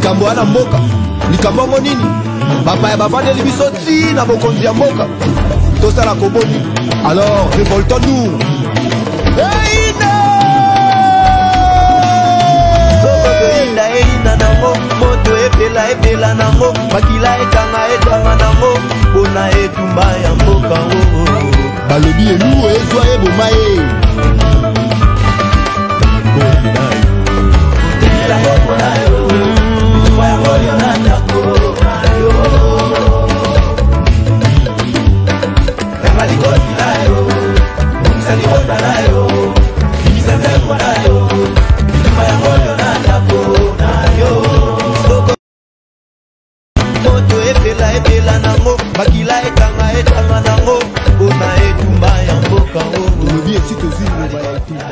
likambo wana mboka likambo monini bapaya bavandeli biso ntina bokonzi ya mboka tosala koboni alors révoltons-nous eina nango moto epela nango makila etanga nango mpona etumba ya mboka balobi elu ezwa eboma ye moto epela nango makila etanga nango mpona etumba ya mboka olobi esi tozwi liloba ya etumba.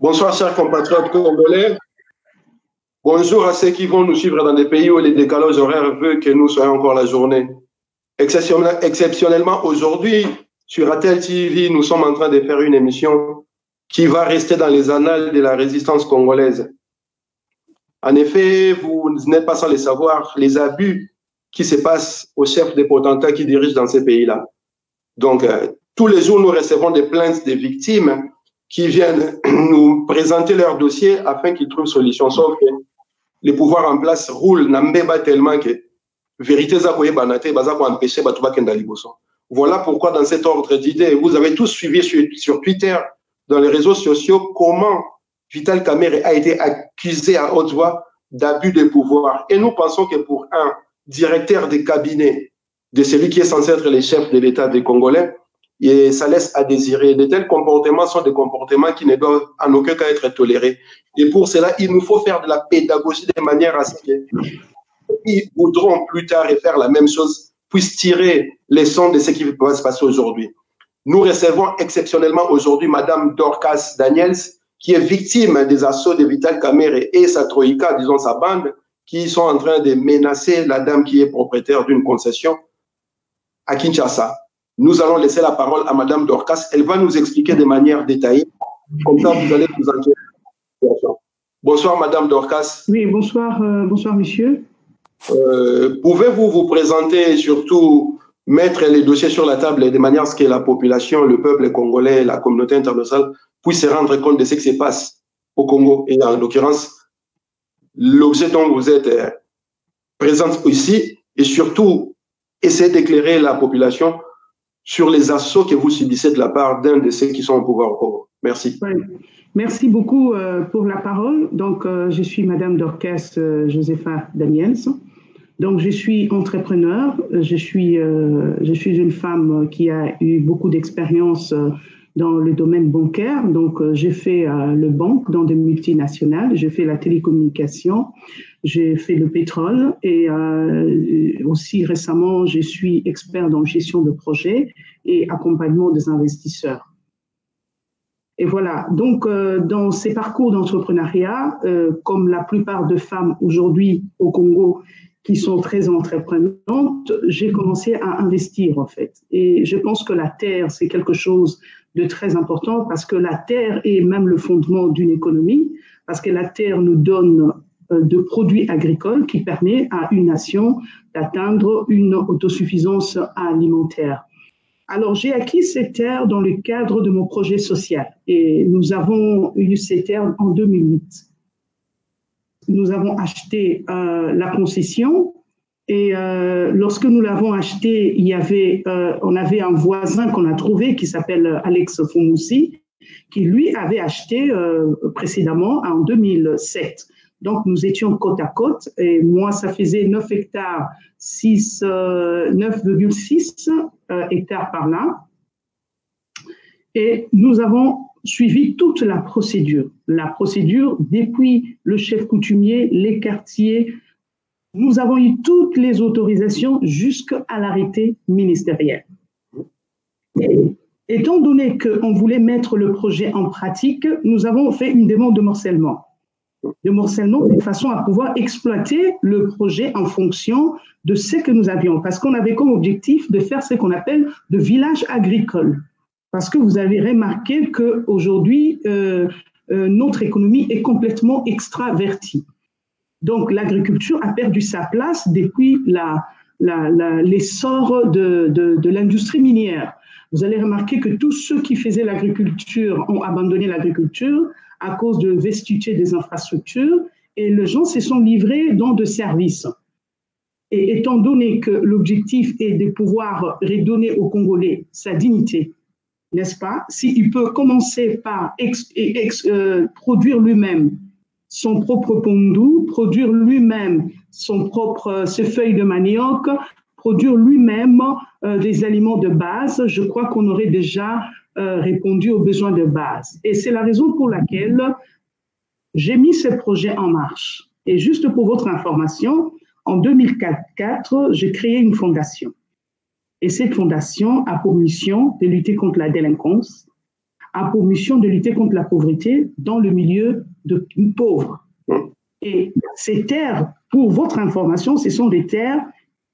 Bonsoir, chers compatriotes congolais. Bonjour à ceux qui vont nous suivre dans des pays où les décalages horaires veulent que nous soyons encore la journée. Exceptionnellement, aujourd'hui, sur Atel TV, nous sommes en train de faire une émission qui va rester dans les annales de la résistance congolaise. En effet, vous n'êtes pas sans le savoir, les abus qui se passent aux chefs des potentats qui dirigent dans ces pays-là. Donc, tous les jours, nous recevons des plaintes des victimes qui viennent nous présenter leur dossier afin qu'ils trouvent solution. Sauf que les pouvoirs en place roulent n'ambeba tellement que vérité empêcher. Voilà pourquoi dans cet ordre d'idées, vous avez tous suivi sur Twitter, dans les réseaux sociaux, comment Vital Kamerhe a été accusé à haute voix d'abus de pouvoir. Et nous pensons que pour un directeur de cabinet de celui qui est censé être le chef de l'État des Congolais, et ça laisse à désirer. De tels comportements sont des comportements qui ne doivent en aucun cas être tolérés. Et pour cela, il nous faut faire de la pédagogie de manière à ce que qui voudront plus tard faire la même chose puissent tirer les leçons de ce qui va se passer aujourd'hui. Nous recevons exceptionnellement aujourd'hui Madame Dorcas Daniels, qui est victime des assauts de Vital Kamerhe et sa troïka, disons sa bande, qui sont en train de menacer la dame qui est propriétaire d'une concession à Kinshasa. Nous allons laisser la parole à Madame Dorcas. Elle va nous expliquer de manière détaillée. Comme ça, vous allez vous en. Bonsoir, Madame Dorcas. Oui, bonsoir, bonsoir, monsieur. Pouvez-vous vous présenter et surtout mettre les dossiers sur la table de manière à ce que la population, le peuple congolais, la communauté internationale puisse se rendre compte de ce qui se passe au Congo et en l'occurrence, l'objet dont vous êtes présente ici et surtout essayer d'éclairer la population sur les assauts que vous subissez de la part d'un de ceux qui sont au pouvoir au Congo. Merci. Ouais. Merci beaucoup pour la parole. Donc, je suis Madame Dorcas Josepha Daniels. Donc, je suis entrepreneur. Je suis une femme qui a eu beaucoup d'expérience dans le domaine bancaire. Donc, j'ai fait le banque dans des multinationales. J'ai fait la télécommunication. J'ai fait le pétrole et aussi récemment, je suis expert dans gestion de projets et accompagnement des investisseurs. Et voilà, donc dans ces parcours d'entrepreneuriat, comme la plupart de femmes aujourd'hui au Congo qui sont très entreprenantes, j'ai commencé à investir en fait. Et je pense que la terre, c'est quelque chose de très important parce que la terre est même le fondement d'une économie, parce que la terre nous donne de produits agricoles qui permet à une nation d'atteindre une autosuffisance alimentaire. Alors, j'ai acquis ces terres dans le cadre de mon projet social et nous avons eu ces terres en 2008. Nous avons acheté la concession et lorsque nous l'avons acheté, on avait un voisin qu'on a trouvé qui s'appelle Alex Fomoussi, qui lui avait acheté précédemment en 2007. Donc, nous étions côte à côte et moi, ça faisait 9 hectares, 9,6 hectares par là. Et nous avons suivi toute la procédure depuis le chef coutumier, les quartiers. Nous avons eu toutes les autorisations jusqu'à l'arrêté ministériel. Et, étant donné qu'on voulait mettre le projet en pratique, nous avons fait une demande de morcellement de façon à pouvoir exploiter le projet en fonction de ce que nous avions. Parce qu'on avait comme objectif de faire ce qu'on appelle de village agricole. Parce que vous avez remarqué qu'aujourd'hui, notre économie est complètement extravertie. Donc, l'agriculture a perdu sa place depuis l'essor de l'industrie minière. Vous allez remarquer que tous ceux qui faisaient l'agriculture ont abandonné l'agriculture à cause de vestitude des infrastructures et les gens se sont livrés dans de services. Et étant donné que l'objectif est de pouvoir redonner aux Congolais sa dignité, n'est-ce pas? S'il peut commencer par produire lui-même son propre pondou, produire lui-même ses feuilles de manioc, produire lui-même des aliments de base, je crois qu'on aurait déjà répondu aux besoins de base. Et c'est la raison pour laquelle j'ai mis ce projet en marche. Et juste pour votre information, en 2004, j'ai créé une fondation. Et cette fondation a pour mission de lutter contre la délinquance, a pour mission de lutter contre la pauvreté dans le milieu de pauvres. Et ces terres, pour votre information, ce sont des terres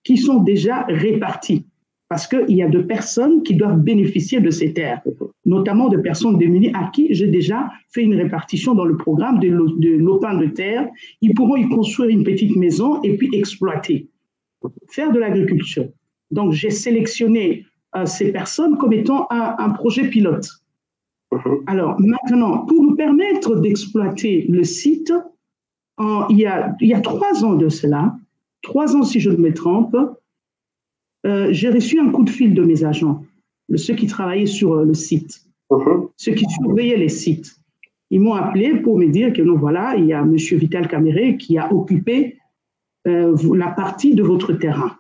qui sont déjà réparties. Parce qu'il y a de personnes qui doivent bénéficier de ces terres, notamment de personnes démunies à qui j'ai déjà fait une répartition dans le programme de lopin de terre. Ils pourront y construire une petite maison et puis exploiter, faire de l'agriculture. Donc, j'ai sélectionné ces personnes comme étant un projet pilote. Alors, maintenant, pour nous permettre d'exploiter le site, il y a 3 ans de cela, 3 ans si je ne me trompe, j'ai reçu un coup de fil de mes agents, ceux qui travaillaient sur le site, ceux qui surveillaient les sites. Ils m'ont appelé pour me dire que non, voilà, il y a M. Vital Caméré qui a occupé la partie de votre terrain.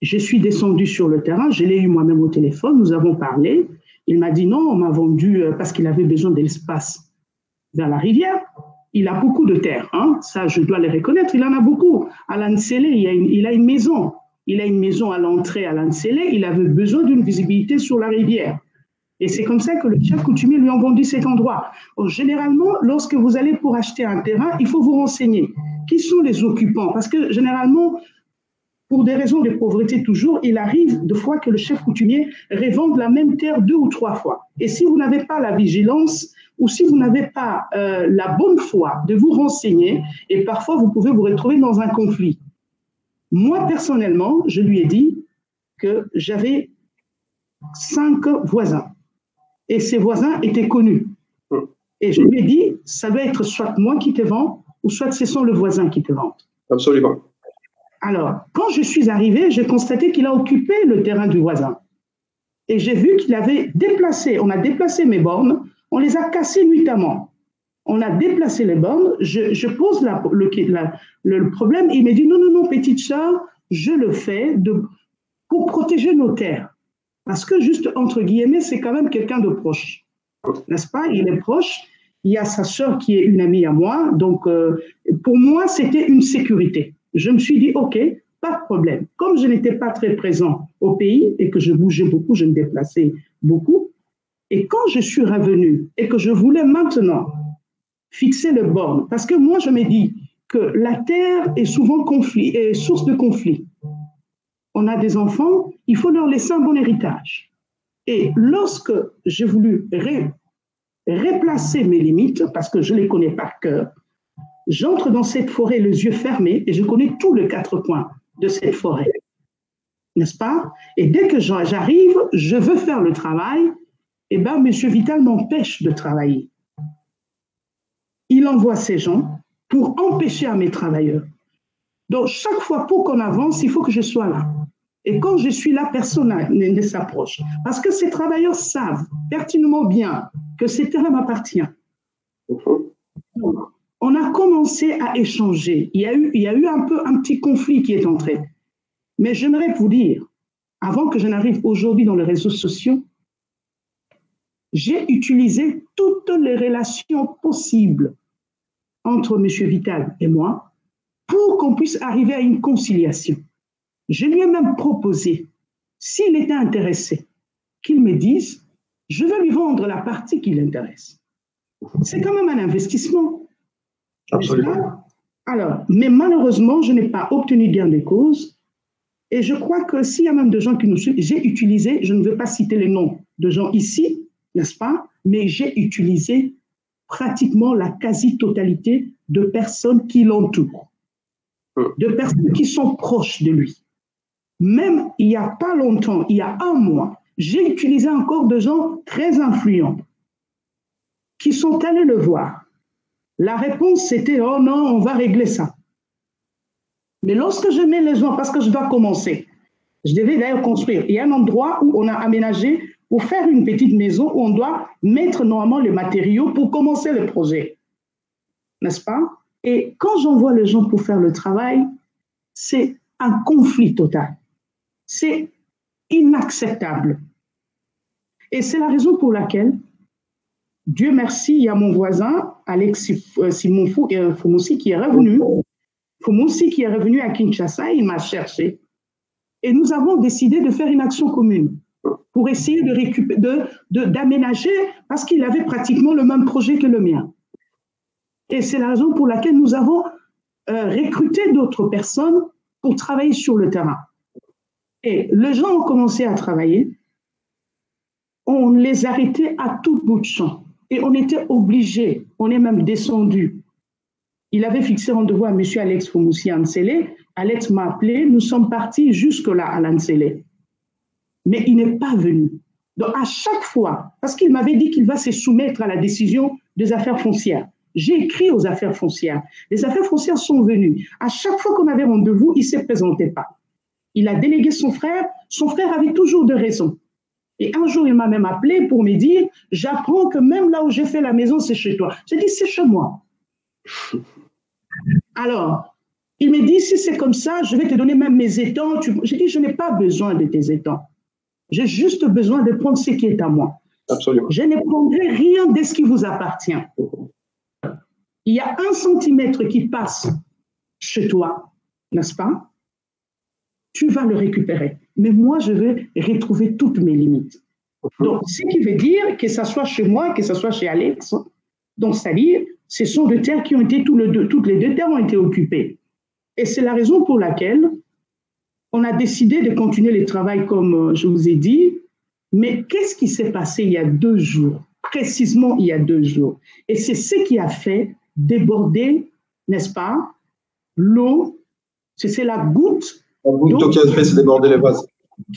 Je suis descendue sur le terrain, je l'ai eu moi-même au téléphone, nous avons parlé. Il m'a dit non, on m'a vendu parce qu'il avait besoin de l'espace vers la rivière. Il a beaucoup de terres, hein, ça je dois le reconnaître, il en a beaucoup. À Lansele, il a une maison. Il a une maison à l'entrée à Lansele, il avait besoin d'une visibilité sur la rivière. Et c'est comme ça que le chef coutumier lui a vendu cet endroit. Donc, généralement, lorsque vous allez pour acheter un terrain, il faut vous renseigner. Qui sont les occupants? Parce que généralement, pour des raisons de pauvreté toujours, il arrive de fois que le chef coutumier revende la même terre 2 ou 3 fois. Et si vous n'avez pas la vigilance ou si vous n'avez pas la bonne foi de vous renseigner, et parfois vous pouvez vous retrouver dans un conflit. Moi, personnellement, je lui ai dit que j'avais 5 voisins. Et ces voisins étaient connus. Et je lui ai dit, ça doit être soit moi qui te vends, ou soit ce sont le voisin qui te vendent. Absolument. Alors, quand je suis arrivée, j'ai constaté qu'il a occupé le terrain du voisin. Et j'ai vu qu'il avait déplacé, on a déplacé mes bornes, on les a cassées nuitamment. On a déplacé les bornes, je pose le problème, il me dit non, non, non, petite sœur, je le fais pour protéger nos terres. Parce que juste entre guillemets, c'est quand même quelqu'un de proche. N'est-ce pas? Il est proche, il y a sa sœur qui est une amie à moi, donc pour moi, c'était une sécurité. Je me suis dit, ok, pas de problème. Comme je n'étais pas très présent au pays et que je bougeais beaucoup, je me déplaçais beaucoup, et quand je suis revenue et que je voulais maintenant fixer le borne, parce que moi, je me dis que la terre est souvent source de conflit. On a des enfants, il faut leur laisser un bon héritage. Et lorsque j'ai voulu replacer mes limites, parce que je les connais par cœur, j'entre dans cette forêt les yeux fermés et je connais tous les 4 coins de cette forêt. N'est-ce pas? Et dès que j'arrive, je veux faire le travail, et bien, M. Vital m'empêche de travailler. Il envoie ses gens pour empêcher à mes travailleurs. Donc, chaque fois pour qu'on avance, il faut que je sois là. Et quand je suis là, personne ne s'approche. Parce que ces travailleurs savent pertinemment bien que ce terrain m'appartient. Donc, on a commencé à échanger. Il y a eu un petit conflit qui est entré. Mais j'aimerais vous dire, avant que je n'arrive aujourd'hui dans les réseaux sociaux, J'ai utilisé toutes les relations possibles entre M. Vital et moi pour qu'on puisse arriver à une conciliation. Je lui ai même proposé, s'il était intéressé, qu'il me dise, je veux lui vendre la partie qui l'intéresse. C'est quand même un investissement. Absolument. Alors, mais malheureusement, je n'ai pas obtenu gain de cause. Et je crois que s'il y a même des gens qui nous suivent, j'ai utilisé, je ne veux pas citer les noms de gens ici, n'est-ce pas, mais j'ai utilisé pratiquement la quasi-totalité de personnes qui l'entourent, de personnes qui sont proches de lui. Même il n'y a pas longtemps, il y a un mois, j'ai utilisé encore des gens très influents qui sont allés le voir. La réponse, c'était « Oh non, on va régler ça ». Mais lorsque je mets les gens, parce que je dois commencer, je devais d'ailleurs construire, il y a un endroit où on a aménagé pour faire une petite maison où on doit mettre normalement les matériaux pour commencer le projet, n'est-ce pas? Et quand j'envoie les gens pour faire le travail, c'est un conflit total. C'est inacceptable. Et c'est la raison pour laquelle, Dieu merci, il y a mon voisin, Alex Simon Fomoussi, qui est revenu. Fomoussi qui est revenu à Kinshasa, il m'a cherché. Et nous avons décidé de faire une action commune pour essayer de récupérer, d'aménager, parce qu'il avait pratiquement le même projet que le mien. Et c'est la raison pour laquelle nous avons recruté d'autres personnes pour travailler sur le terrain. Et les gens ont commencé à travailler, on les arrêtait à tout bout de champ. Et on était obligés, on est même descendu. Il avait fixé rendez-vous à M. Alex Fomoussi à Nsele. Alex m'a appelé, nous sommes partis jusque-là à l'Ansele. Mais il n'est pas venu. Donc à chaque fois, parce qu'il m'avait dit qu'il va se soumettre à la décision des affaires foncières. J'ai écrit aux affaires foncières. Les affaires foncières sont venues. À chaque fois qu'on avait rendez-vous, il ne se présentait pas. Il a délégué son frère avait toujours de raisons. Et un jour, il m'a même appelé pour me dire, j'apprends que même là où j'ai fait la maison, c'est chez toi. J'ai dit, c'est chez moi. Alors, il me dit, si c'est comme ça, je vais te donner même mes étangs. J'ai dit, je n'ai pas besoin de tes étangs. J'ai juste besoin de prendre ce qui est à moi. Absolument. Je ne prendrai rien de ce qui vous appartient. Il y a 1 centimètre qui passe chez toi, n'est-ce pas? Tu vas le récupérer. Mais moi, je vais retrouver toutes mes limites. Donc, ce qui veut dire que ce soit chez moi, que ce soit chez Alex, donc c'est-à-dire, ce sont des terres qui ont été, toutes les deux terres ont été occupées. Et c'est la raison pour laquelle on a décidé de continuer le travail comme je vous ai dit. Mais qu'est-ce qui s'est passé il y a 2 jours? Précisément il y a 2 jours. Et c'est ce qui a fait déborder, n'est-ce pas, l'eau. C'est la goutte. La goutte qui a fait déborder le vase.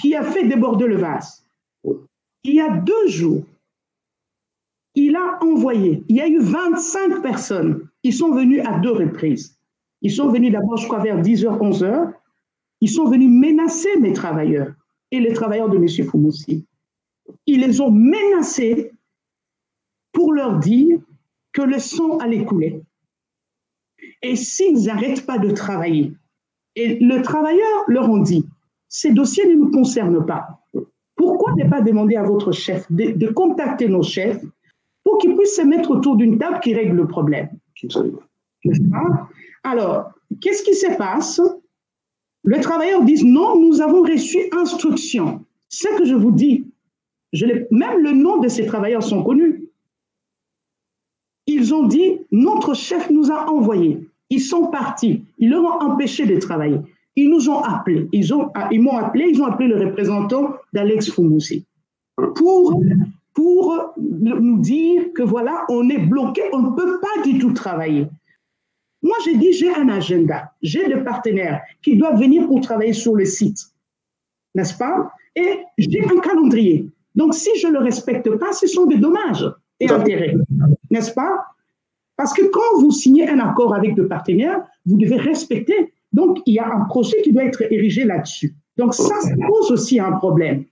Qui a fait déborder le vase. Il y a 2 jours, il a envoyé, il y a eu 25 personnes. Ils sont venus à 2 reprises. Ils sont venus d'abord, je crois, vers 10h, 11h. Ils sont venus menacer mes travailleurs et les travailleurs de M. Fomoussi. Ils les ont menacés pour leur dire que le sang allait couler. Et s'ils n'arrêtent pas de travailler, et le travailleur leur ont dit, ces dossiers ne nous concernent pas. Pourquoi ne pas demander à votre chef de contacter nos chefs pour qu'ils puissent se mettre autour d'une table qui règle le problème? Alors, qu'est-ce qui se passe? Les travailleurs disent non, nous avons reçu instruction. Ce que je vous dis, même le nom de ces travailleurs sont connus. Ils ont dit, notre chef nous a envoyés. Ils sont partis. Ils leur ont empêché de travailler. Ils nous ont appelés. Ils m'ont appelé, ils ont appelé le représentant d'Alex Fomoussi pour nous dire que voilà, on est bloqué, on ne peut pas du tout travailler. Moi, j'ai dit, j'ai un agenda, j'ai des partenaires qui doivent venir pour travailler sur le site, n'est-ce pas? Et j'ai un calendrier. Donc, si je ne le respecte pas, ce sont des dommages et intérêts, n'est-ce pas? Parce que quand vous signez un accord avec des partenaires, vous devez respecter. Donc, il y a un projet qui doit être érigé là-dessus. Donc, ça pose aussi un problème.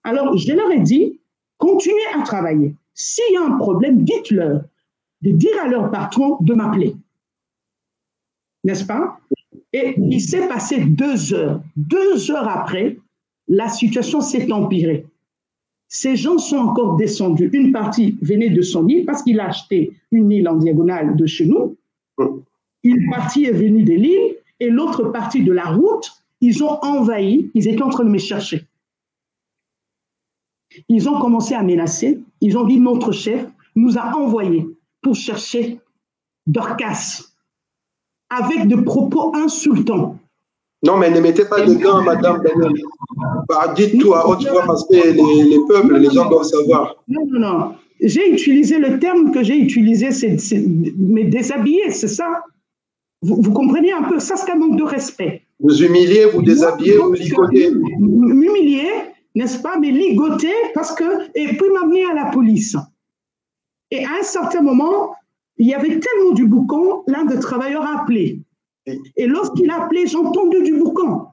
Alors, je leur ai dit, continuez à travailler. S'il y a un problème, dites-leur de dire à leur patron de m'appeler. N'est-ce pas? Et il s'est passé 2 heures. 2 heures après, la situation s'est empirée. Ces gens sont encore descendus. Une partie venait de son île parce qu'il a acheté une île en diagonale de chez nous. Une partie est venue de l'île et l'autre partie de la route, ils ont envahi, ils étaient en train de me chercher. Ils ont commencé à menacer. Ils ont dit notre chef nous a envoyés pour chercher Dorcas avec des propos insultants. Non, mais ne mettez pas de gants, Madame Daniel. Dites tout à haute voix parce que les peuples, les gens doivent savoir. Non. J'ai utilisé le terme que j'ai utilisé, c'est me déshabiller, c'est ça. Vous comprenez un peu, ça c'est un manque de respect. Vous humiliez, vous déshabillez, vous ligotez. M'humilier, n'est-ce pas, mais ligoter et puis m'amener à la police. Et à un certain moment, il y avait tellement du boucan, l'un des travailleurs a appelé. Et lorsqu'il a appelé, j'ai entendu du boucan.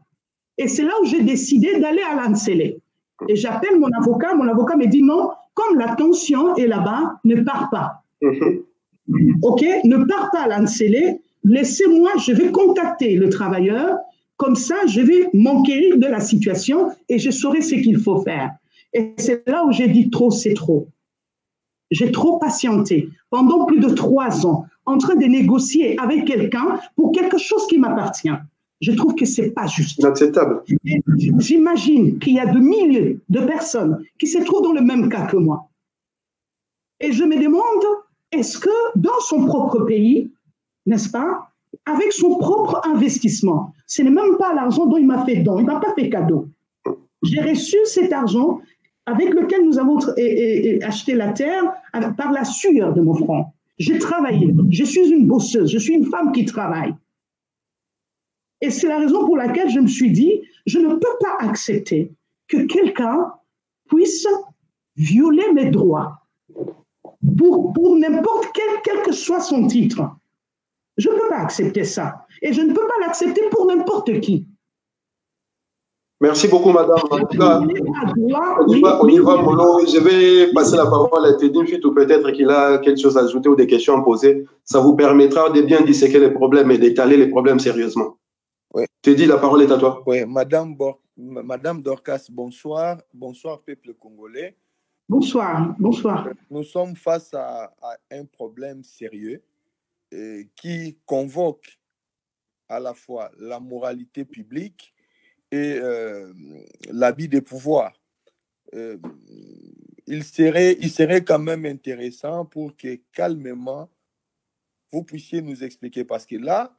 Et c'est là où j'ai décidé d'aller à l'Ansele. Et j'appelle mon avocat me dit non, comme la tension est là-bas, ne pars pas. OK, ne pars pas à l'Ansele, laissez-moi, je vais contacter le travailleur, comme ça je vais m'enquérir de la situation et je saurai ce qu'il faut faire. Et c'est là où j'ai dit trop, c'est trop. J'ai trop patienté pendant plus de 3 ans en train de négocier avec quelqu'un pour quelque chose qui m'appartient. Je trouve que ce n'est pas juste. Inacceptable. J'imagine qu'il y a des milliers de personnes qui se trouvent dans le même cas que moi. Et je me demande, est-ce que dans son propre pays, n'est-ce pas, avec son propre investissement, ce n'est même pas l'argent dont il m'a fait don, il ne m'a pas fait cadeau. J'ai reçu cet argent avec lequel nous avons acheté la terre par la sueur de mon front. J'ai travaillé, je suis une bosseuse, je suis une femme qui travaille. Et c'est la raison pour laquelle je me suis dit, je ne peux pas accepter que quelqu'un puisse violer mes droits pour n'importe quel que soit son titre. Je ne peux pas accepter ça. Et je ne peux pas l'accepter pour n'importe qui. Merci beaucoup, madame. En tout cas, on y va, Molo. Je vais passer la parole à Teddy Fit ou peut-être qu'il a quelque chose à ajouter ou des questions à poser. Ça vous permettra de bien disséquer les problèmes et d'étaler les problèmes sérieusement. Oui. Teddy, la parole est à toi. Oui, Madame Dorcas, bonsoir. Bonsoir, peuple congolais. Bonsoir. Nous sommes face à un problème sérieux qui convoque à la fois la moralité publique et l'abus des pouvoirs. Il serait quand même intéressant pour que calmement vous puissiez nous expliquer, parce que là,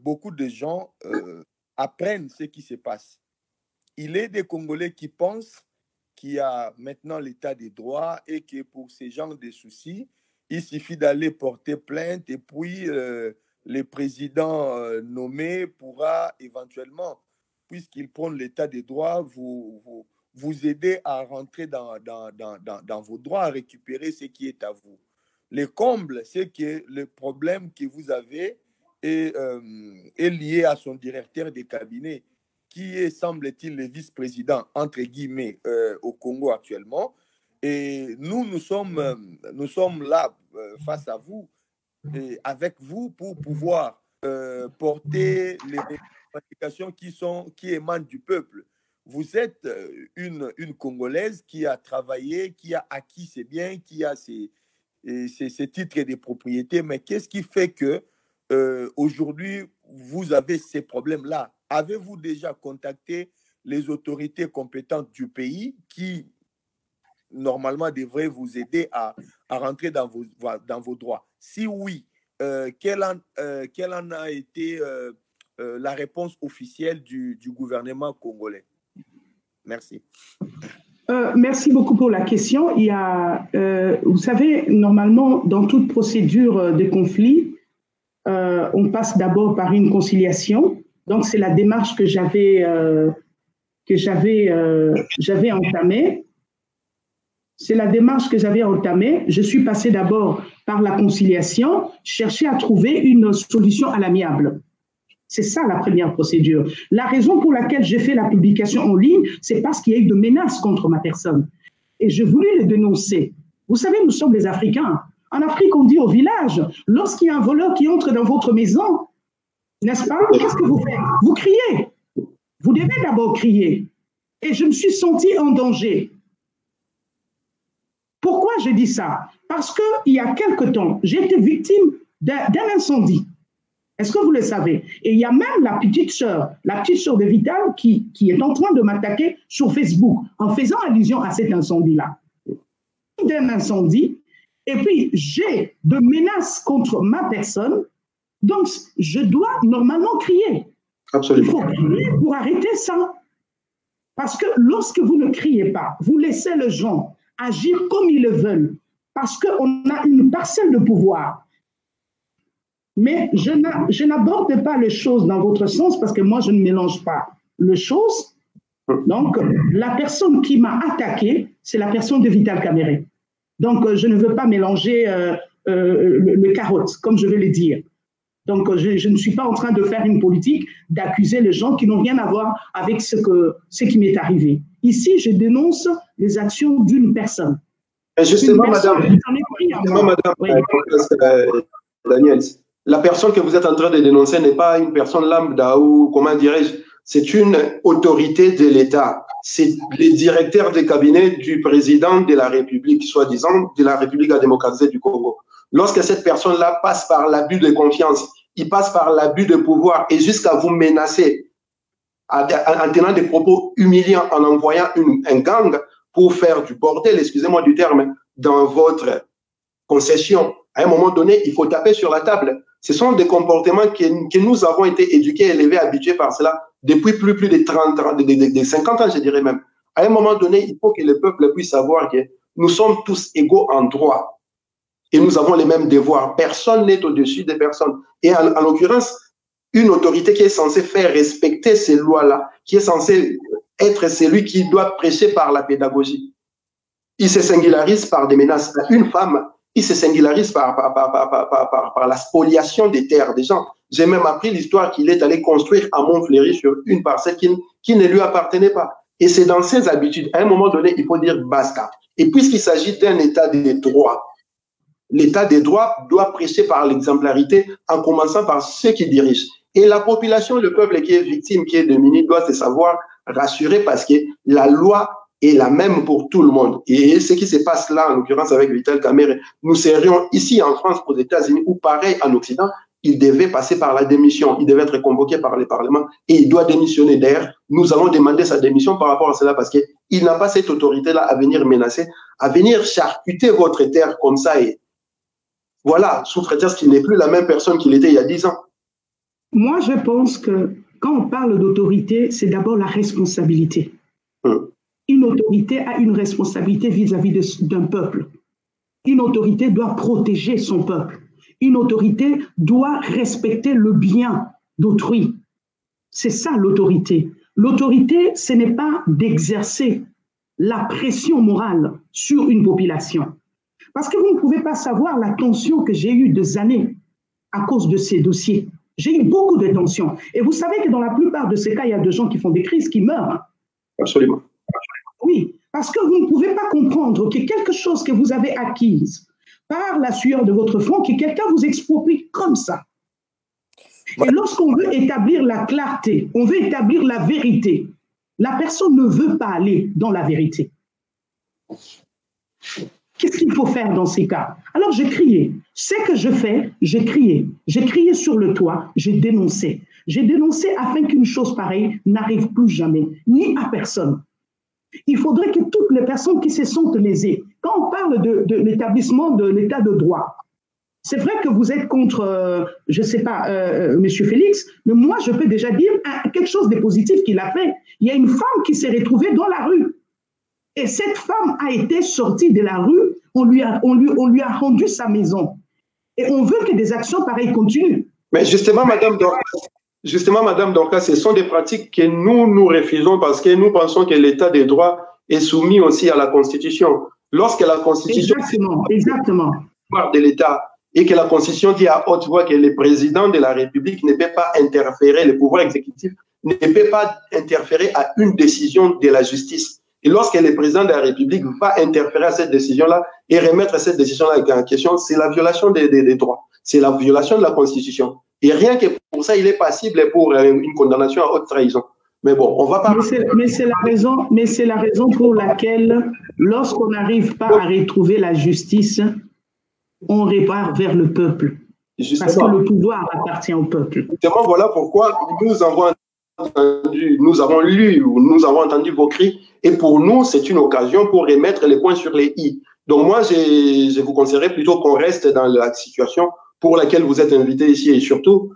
beaucoup de gens apprennent ce qui se passe. Il est des Congolais qui pensent qu'il y a maintenant l'état des droits et que pour ces gens de soucis, il suffit d'aller porter plainte et puis le président nommé pourra éventuellement, puisqu'il prend l'état des droits, vous aider à rentrer dans vos droits, à récupérer ce qui est à vous. Le comble, c'est que le problème que vous avez est lié à son directeur de cabinet, qui est, semble-t-il, le vice-président, entre guillemets, au Congo actuellement. Et nous sommes là face à vous, et avec vous, pour pouvoir porter les revendications qui émanent du peuple. Vous êtes une Congolaise qui a travaillé, qui a acquis ses biens, qui a ses titres de propriété. Mais qu'est-ce qui fait que aujourd'hui, vous avez ces problèmes-là? Avez-vous déjà contacté les autorités compétentes du pays qui, normalement, devraient vous aider à rentrer dans vos droits? Si oui, quelle en a été la réponse officielle du gouvernement congolais? Merci. Merci beaucoup pour la question. Il y a, vous savez, normalement, dans toute procédure de conflit, on passe d'abord par une conciliation. Donc, c'est la démarche que j'avais entamée. C'est la démarche que j'avais entamée. Je suis passée d'abord par la conciliation, chercher à trouver une solution à l'amiable. C'est ça la première procédure. La raison pour laquelle j'ai fait la publication en ligne, c'est parce qu'il y a eu de menaces contre ma personne. Et je voulais les dénoncer. Vous savez, nous sommes les Africains. En Afrique, on dit au village, lorsqu'il y a un voleur qui entre dans votre maison, n'est-ce pas? Qu'est-ce que vous faites? Vous criez. Vous devez d'abord crier. Et je me suis sentie en danger. Pourquoi je dis ça? Parce qu'il y a quelque temps, j'ai été victime d'un incendie. Est-ce que vous le savez? Et il y a même la petite sœur de Vital qui est en train de m'attaquer sur Facebook en faisant allusion à cet incendie-là. D'un incendie, et puis j'ai de menaces contre ma personne, donc je dois normalement crier. Absolument. Il faut crier pour arrêter ça. Parce que lorsque vous ne criez pas, vous laissez les gens agir comme ils le veulent, parce qu'on a une parcelle de pouvoir. Mais je n'aborde pas les choses dans votre sens parce que moi, je ne mélange pas les choses. Donc, la personne qui m'a attaqué, c'est la personne de Vital Kamerhe. Donc, je ne veux pas mélanger le carotte, comme je vais le dire. Donc, je ne suis pas en train de faire une politique d'accuser les gens qui n'ont rien à voir avec ce qui m'est arrivé. Ici, je dénonce les actions d'une personne. Justement, madame, oui. Daniels, la personne que vous êtes en train de dénoncer n'est pas une personne lambda ou, comment dirais-je, c'est une autorité de l'État. C'est le directeur de cabinet du président de la République, soi-disant, de la République démocratisée du Congo. Lorsque cette personne-là passe par l'abus de confiance, il passe par l'abus de pouvoir et jusqu'à vous menacer en tenant des propos humiliants, en envoyant un gang pour faire du bordel, excusez-moi du terme, dans votre concession. À un moment donné, il faut taper sur la table. Ce sont des comportements que nous avons été éduqués, élevés, habitués par cela depuis plus de 30 ans, de 50 ans, je dirais même. À un moment donné, il faut que le peuple puisse savoir que nous sommes tous égaux en droit et nous avons les mêmes devoirs. Personne n'est au-dessus des personnes. Et en l'occurrence, une autorité qui est censée faire respecter ces lois-là, qui est censée être celui qui doit prêcher par la pédagogie, il se singularise par des menaces. Une femme, il se singularise par la spoliation des terres des gens. J'ai même appris l'histoire qu'il est allé construire à Montfleury sur une parcelle qui ne lui appartenait pas. Et c'est dans ses habitudes. À un moment donné, il faut dire basta. Et puisqu'il s'agit d'un état des droits, l'état des droits doit prêcher par l'exemplarité en commençant par ceux qui dirigent. Et la population, le peuple qui est victime, qui est dominé, doit se savoir rassurer parce que la loi est la même pour tout le monde. Et ce qui se passe là, en l'occurrence avec Vital Kamerhe, nous serions ici en France, aux États-Unis, ou pareil en Occident, il devait passer par la démission, il devait être convoqué par le Parlement et il doit démissionner. D'ailleurs, nous allons demander sa démission par rapport à cela parce qu'il n'a pas cette autorité-là à venir menacer, à venir charcuter votre terre comme ça. Et voilà, sous prétexte qu'il n'est plus la même personne qu'il était il y a 10 ans. Moi, je pense que quand on parle d'autorité, c'est d'abord la responsabilité. Une autorité a une responsabilité vis-à-vis d'un peuple. Une autorité doit protéger son peuple. Une autorité doit respecter le bien d'autrui. C'est ça l'autorité. L'autorité, ce n'est pas d'exercer la pression morale sur une population. Parce que vous ne pouvez pas savoir la tension que j'ai eue des années à cause de ces dossiers. J'ai eu beaucoup de tensions. Et vous savez que dans la plupart de ces cas, il y a des gens qui font des crises, qui meurent. Absolument. Oui, parce que vous ne pouvez pas comprendre que quelque chose que vous avez acquise par la sueur de votre front, que quelqu'un vous exproprie comme ça. Et lorsqu'on veut établir la clarté, on veut établir la vérité, la personne ne veut pas aller dans la vérité. Qu'est-ce qu'il faut faire dans ces cas? Alors j'ai crié. Ce que je fais, j'ai crié. J'ai crié sur le toit, j'ai dénoncé. J'ai dénoncé afin qu'une chose pareille n'arrive plus jamais, ni à personne. Il faudrait que toutes les personnes qui se sentent lésées, quand on parle de l'établissement de l'état de droit, c'est vrai que vous êtes contre, je ne sais pas, M. Félix, mais moi, je peux déjà dire quelque chose de positif qu'il a fait. Il y a une femme qui s'est retrouvée dans la rue. Et cette femme a été sortie de la rue, on lui a rendu sa maison. Et on veut que des actions pareilles continuent. Mais justement, Madame Dorcas, ce sont des pratiques que nous refusons parce que nous pensons que l'état des droits est soumis aussi à la Constitution. Lorsque la Constitution exactement. de l'État et que la Constitution dit à haute voix que le président de la République ne peut pas interférer, le pouvoir exécutif ne peut pas interférer à une décision de la justice. Et lorsque le président de la République va interférer à cette décision-là et remettre cette décision-là en question, c'est la violation des droits. C'est la violation de la Constitution. Et rien que pour ça, il est passible pour une condamnation à haute trahison. Mais bon, on va pas... Mais c'est la raison pour laquelle, lorsqu'on n'arrive pas à retrouver la justice, on repart vers le peuple. Justement. Parce que le pouvoir appartient au peuple. Justement, voilà pourquoi nous avons lu ou nous avons entendu vos cris. Et pour nous, c'est une occasion pour remettre les points sur les i. Donc moi, je vous conseillerais plutôt qu'on reste dans la situation pour laquelle vous êtes invité ici et surtout,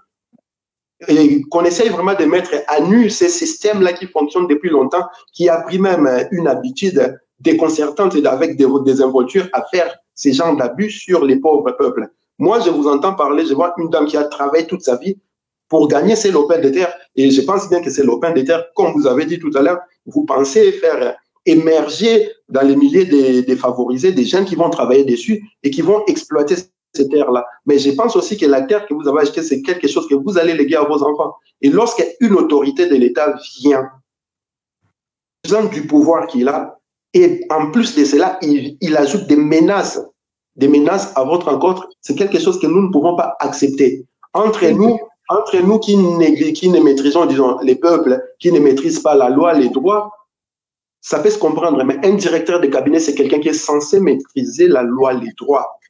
et qu'on essaye vraiment de mettre à nu ces systèmes-là qui fonctionnent depuis longtemps, qui a pris même une habitude déconcertante avec des involtures à faire ces genres d'abus sur les pauvres peuples. Moi, je vous entends parler, je vois une dame qui a travaillé toute sa vie pour gagner ses lopins de terre. Et je pense bien que ces lopins de terre, comme vous avez dit tout à l'heure, vous pensez faire émerger dans les milieux des défavorisés des gens qui vont travailler dessus et qui vont exploiter ces terres-là. Mais je pense aussi que la terre que vous avez achetée, c'est quelque chose que vous allez léguer à vos enfants. Et lorsqu'une autorité de l'État vient, usant du pouvoir qu'il a, et en plus de cela, il ajoute des menaces à votre encontre, c'est quelque chose que nous ne pouvons pas accepter. Entre nous qui ne maîtrisons, disons, les peuples, qui ne maîtrisent pas la loi, les droits, ça peut se comprendre, mais un directeur de cabinet, c'est quelqu'un qui est censé maîtriser la loi, les droits,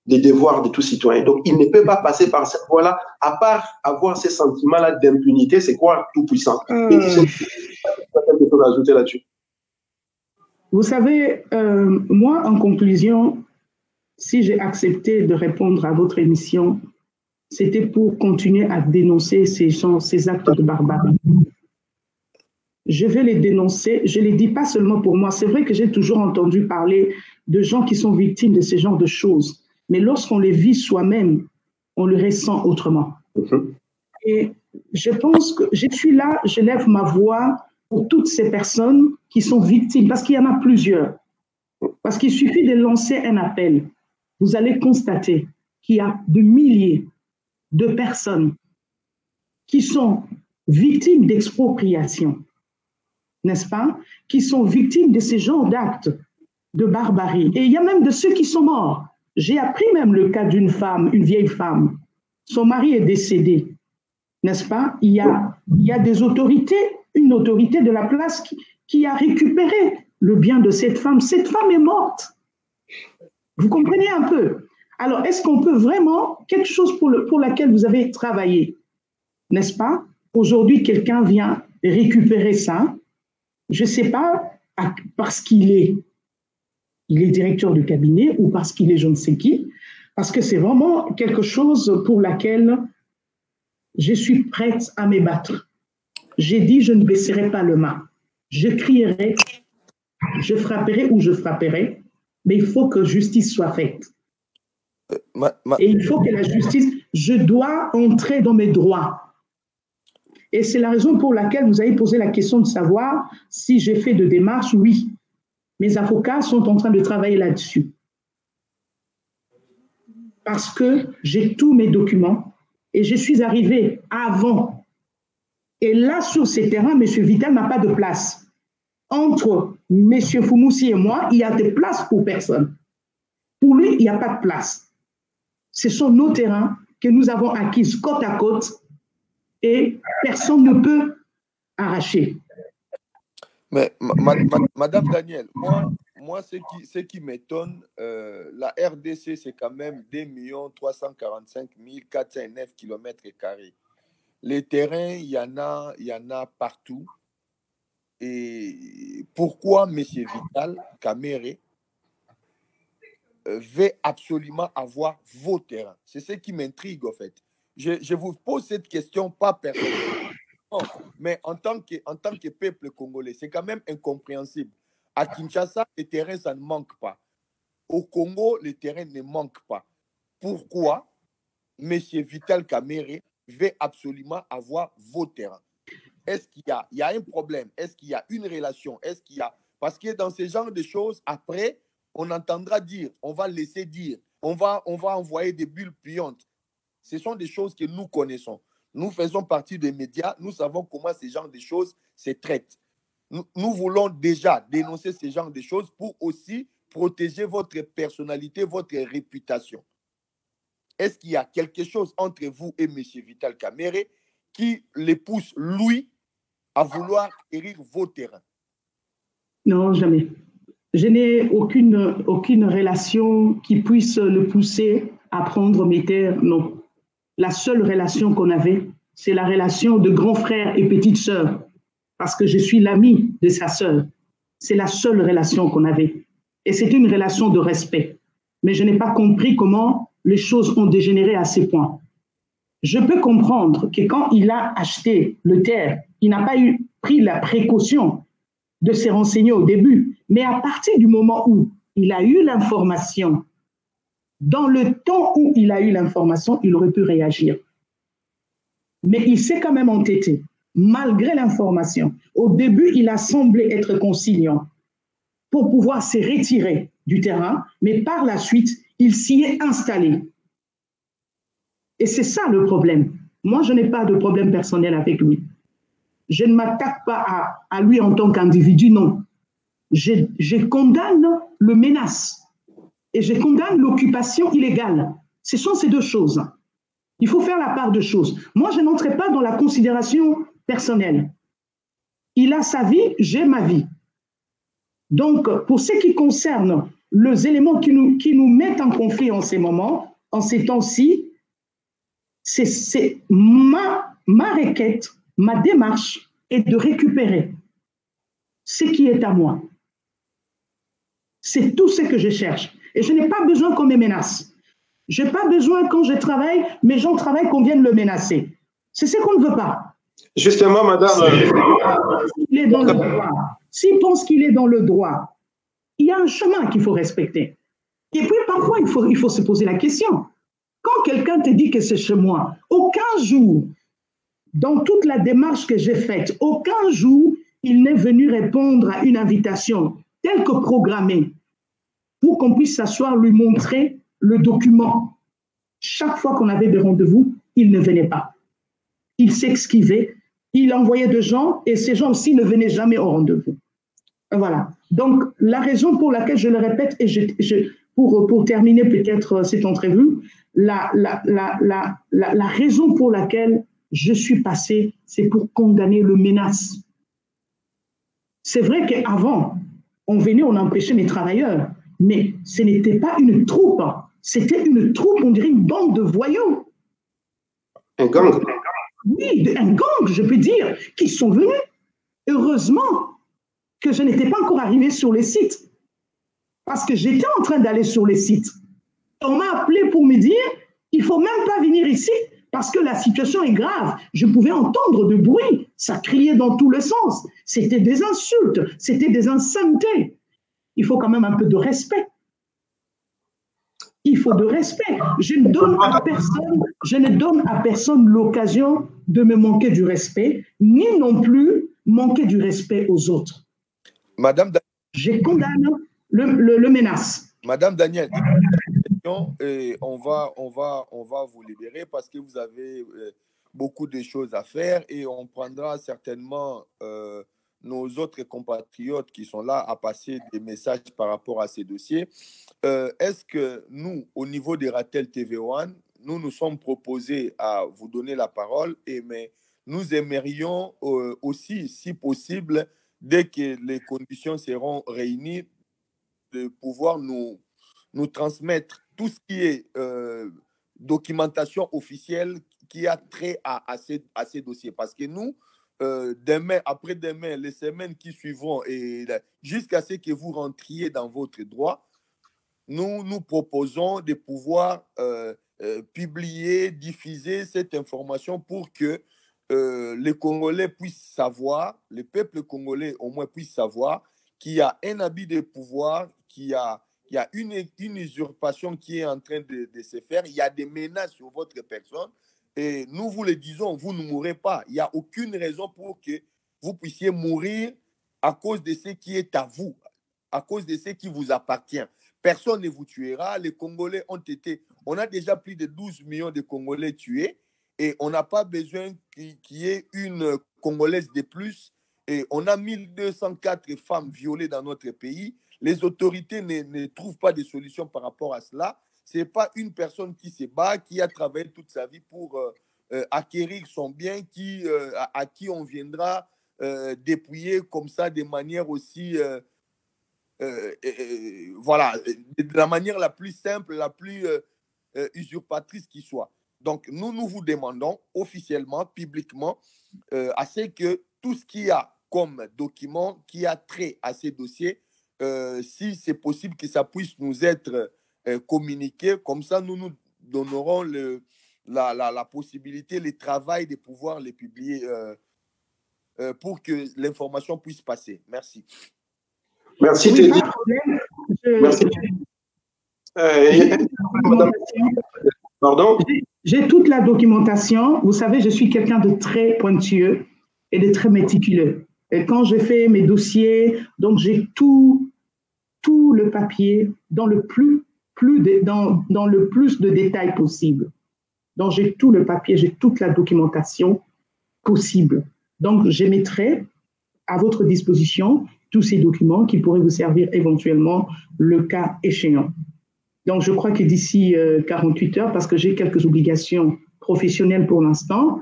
les devoirs de tout citoyen. Donc, il ne peut pas passer par cette voie-là, à part avoir ces sentiments-là d'impunité, c'est quoi tout puissant. Ajouter là-dessus. Vous savez, moi, en conclusion, si j'ai accepté de répondre à votre émission, c'était pour continuer à dénoncer ces actes de barbarie. Je vais les dénoncer, je ne les dis pas seulement pour moi. C'est vrai que j'ai toujours entendu parler de gens qui sont victimes de ce genre de choses, mais lorsqu'on les vit soi-même, on le ressent autrement. Et je pense que je suis là, je lève ma voix pour toutes ces personnes qui sont victimes, parce qu'il y en a plusieurs. Parce qu'il suffit de lancer un appel. Vous allez constater qu'il y a de milliers de personnes qui sont victimes d'expropriation, n'est-ce pas? Qui sont victimes de ces genres d'actes de barbarie. Et il y a même de ceux qui sont morts. J'ai appris même le cas d'une femme, une vieille femme. Son mari est décédé, n'est-ce pas? Il y a des autorités, une autorité de la place qui a récupéré le bien de cette femme. Cette femme est morte. Vous comprenez un peu? Alors, est-ce qu'on peut vraiment, quelque chose pour laquelle vous avez travaillé, n'est-ce pas? Aujourd'hui, quelqu'un vient récupérer ça. Je ne sais pas, parce qu'il est directeur du cabinet ou parce qu'il est je ne sais qui, parce que c'est vraiment quelque chose pour laquelle je suis prête à me battre. J'ai dit, je ne baisserai pas le main. Je crierai, je frapperai ou je frapperai, mais il faut que justice soit faite. Et il faut que la justice, je dois entrer dans mes droits. Et c'est la raison pour laquelle vous avez posé la question de savoir si j'ai fait de démarches. Oui, mes avocats sont en train de travailler là-dessus. Parce que j'ai tous mes documents et je suis arrivée avant. Et là, sur ces terrains, M. Vital n'a pas de place. Entre M. Foumoussi et moi, il y a des places pour personne. Pour lui, il n'y a pas de place. Ce sont nos terrains que nous avons acquis côte à côte et personne ne peut arracher. Mais Madame Daniel, moi ce qui m'étonne, la RDC, c'est quand même 2 345 409 km². Les terrains, il y en a partout. Et pourquoi M. Vital Kamere veut absolument avoir vos terrains? C'est ce qui m'intrigue, en fait. Je vous pose cette question, pas personnellement, mais en tant que peuple congolais, c'est quand même incompréhensible. À Kinshasa, les terrains, ça ne manque pas. Au Congo, les terrains ne manquent pas. Pourquoi M. Vital Kamere veut absolument avoir vos terrains? Est-ce qu'il y a un problème? Est-ce qu'il y a une relation? Est-ce qu'il y a... Parce que dans ce genre de choses, après, on entendra dire, on va laisser dire, on va envoyer des bulles puantes. Ce sont des choses que nous connaissons. Nous faisons partie des médias, nous savons comment ce genre de choses se traitent. Nous voulons déjà dénoncer ce genre de choses pour aussi protéger votre personnalité, votre réputation. Est-ce qu'il y a quelque chose entre vous et M. Vital Kamere qui le pousse, lui, à vouloir acquérir vos terrains? Non, jamais. Je n'ai aucune relation qui puisse le pousser à prendre mes terres, non. La seule relation qu'on avait, c'est la relation de grand frère et petite sœur, parce que je suis l'ami de sa sœur. C'est la seule relation qu'on avait. Et c'est une relation de respect. Mais je n'ai pas compris comment les choses ont dégénéré à ces points. Je peux comprendre que quand il a acheté le terre, il n'a pas pris la précaution de se renseigner au début. Mais à partir du moment où il a eu l'information, dans le temps où il a eu l'information, il aurait pu réagir. Mais il s'est quand même entêté, malgré l'information. Au début, il a semblé être conciliant pour pouvoir se retirer du terrain, mais par la suite, il s'y est installé. Et c'est ça le problème. Moi, je n'ai pas de problème personnel avec lui. Je ne m'attaque pas à lui en tant qu'individu, non. Je condamne le menace et je condamne l'occupation illégale. Ce sont ces deux choses. Il faut faire la part de choses. Moi, je n'entrerai pas dans la considération personnelle. Il a sa vie, j'ai ma vie. Donc, pour ce qui concerne les éléments qui nous mettent en conflit en ces moments, en ces temps-ci, c'est ma requête, ma démarche est de récupérer ce qui est à moi. C'est tout ce que je cherche. Et je n'ai pas besoin qu'on me menace. Je n'ai pas besoin, quand je travaille, mes gens travaillent, qu'on vienne le menacer. C'est ce qu'on ne veut pas. Justement, madame. Il est dans le droit. S'il pense qu'il est dans le droit, il y a un chemin qu'il faut respecter. Et puis, parfois, il faut se poser la question. Quand quelqu'un te dit que c'est chez moi, aucun jour, dans toute la démarche que j'ai faite, aucun jour, il n'est venu répondre à une invitation telle que programmée pour qu'on puisse s'asseoir, lui montrer le document. Chaque fois qu'on avait des rendez-vous, il ne venait pas. Il s'esquivait, il envoyait des gens et ces gens aussi ne venaient jamais au rendez-vous. Voilà. Donc, la raison pour laquelle je le répète, et pour terminer peut-être cette entrevue, la raison pour laquelle je suis passé, c'est pour condamner le menace. C'est vrai qu'avant, on venait, on empêchait les travailleurs, mais ce n'était pas une troupe, c'était une troupe, on dirait une bande de voyous. Un gang? Oui, un gang, je peux dire, qui sont venus. Heureusement que je n'étais pas encore arrivée sur les sites, parce que j'étais en train d'aller sur les sites. On m'a appelé pour me dire, il ne faut même pas venir ici, parce que la situation est grave. Je pouvais entendre du bruit, ça criait dans tous les sens. C'était des insultes, c'était des insanités. Il faut quand même un peu de respect. Il faut de respect. Je ne donne à personne l'occasion de me manquer du respect, ni non plus manquer du respect aux autres. Madame, je condamne le menace. Madame Daniel, et on va vous libérer parce que vous avez beaucoup de choses à faire et on prendra certainement nos autres compatriotes qui sont là à passer des messages par rapport à ces dossiers. Est-ce que nous, au niveau de Ratel TV1, nous sommes proposés à vous donner la parole, mais nous aimerions aussi, si possible, dès que les conditions seront réunies, de pouvoir nous transmettre tout ce qui est documentation officielle qui a trait à ces dossiers. Parce que nous, demain, après-demain, les semaines qui suivront, et jusqu'à ce que vous rentriez dans votre droit, nous proposons de pouvoir publier, diffuser cette information pour que les Congolais puissent savoir, le peuple congolais au moins puisse savoir qu'il y a un abus de pouvoir, qu'il y a une usurpation qui est en train de se faire, il y a des menaces sur votre personne. Et nous vous le disons, vous ne mourrez pas. Il n'y a aucune raison pour que vous puissiez mourir à cause de ce qui est à vous, à cause de ce qui vous appartient. Personne ne vous tuera. Les Congolais on a déjà plus de 12 millions de Congolais tués et on n'a pas besoin qu'il y ait une Congolaise de plus. Et on a 1204 femmes violées dans notre pays. Les autorités ne trouvent pas de solution par rapport à cela. Ce n'est pas une personne qui se bat, qui a travaillé toute sa vie pour acquérir son bien, à qui on viendra dépouiller comme ça de manière aussi, voilà, de la manière la plus simple, la plus usurpatrice qui soit. Donc, nous vous demandons officiellement, publiquement, à ce que tout ce qu'il y a comme document qui a trait à ces dossiers, si c'est possible que ça puisse nous être communiqué, comme ça nous nous donnerons la possibilité, le travail de pouvoir les publier pour que l'information puisse passer. Merci. Merci, Oui, Teddy. pas de problème. Merci. Madame, pardon? J'ai toute la documentation. Vous savez, je suis quelqu'un de très pointueux et de très méticuleux. Et quand je fais mes dossiers, donc j'ai tout le papier dans le plus de détails possible. Donc j'ai tout le papier, j'ai toute la documentation possible. Donc je mettrai à votre disposition tous ces documents qui pourraient vous servir éventuellement le cas échéant. Donc, je crois que d'ici 48 heures, parce que j'ai quelques obligations professionnelles pour l'instant,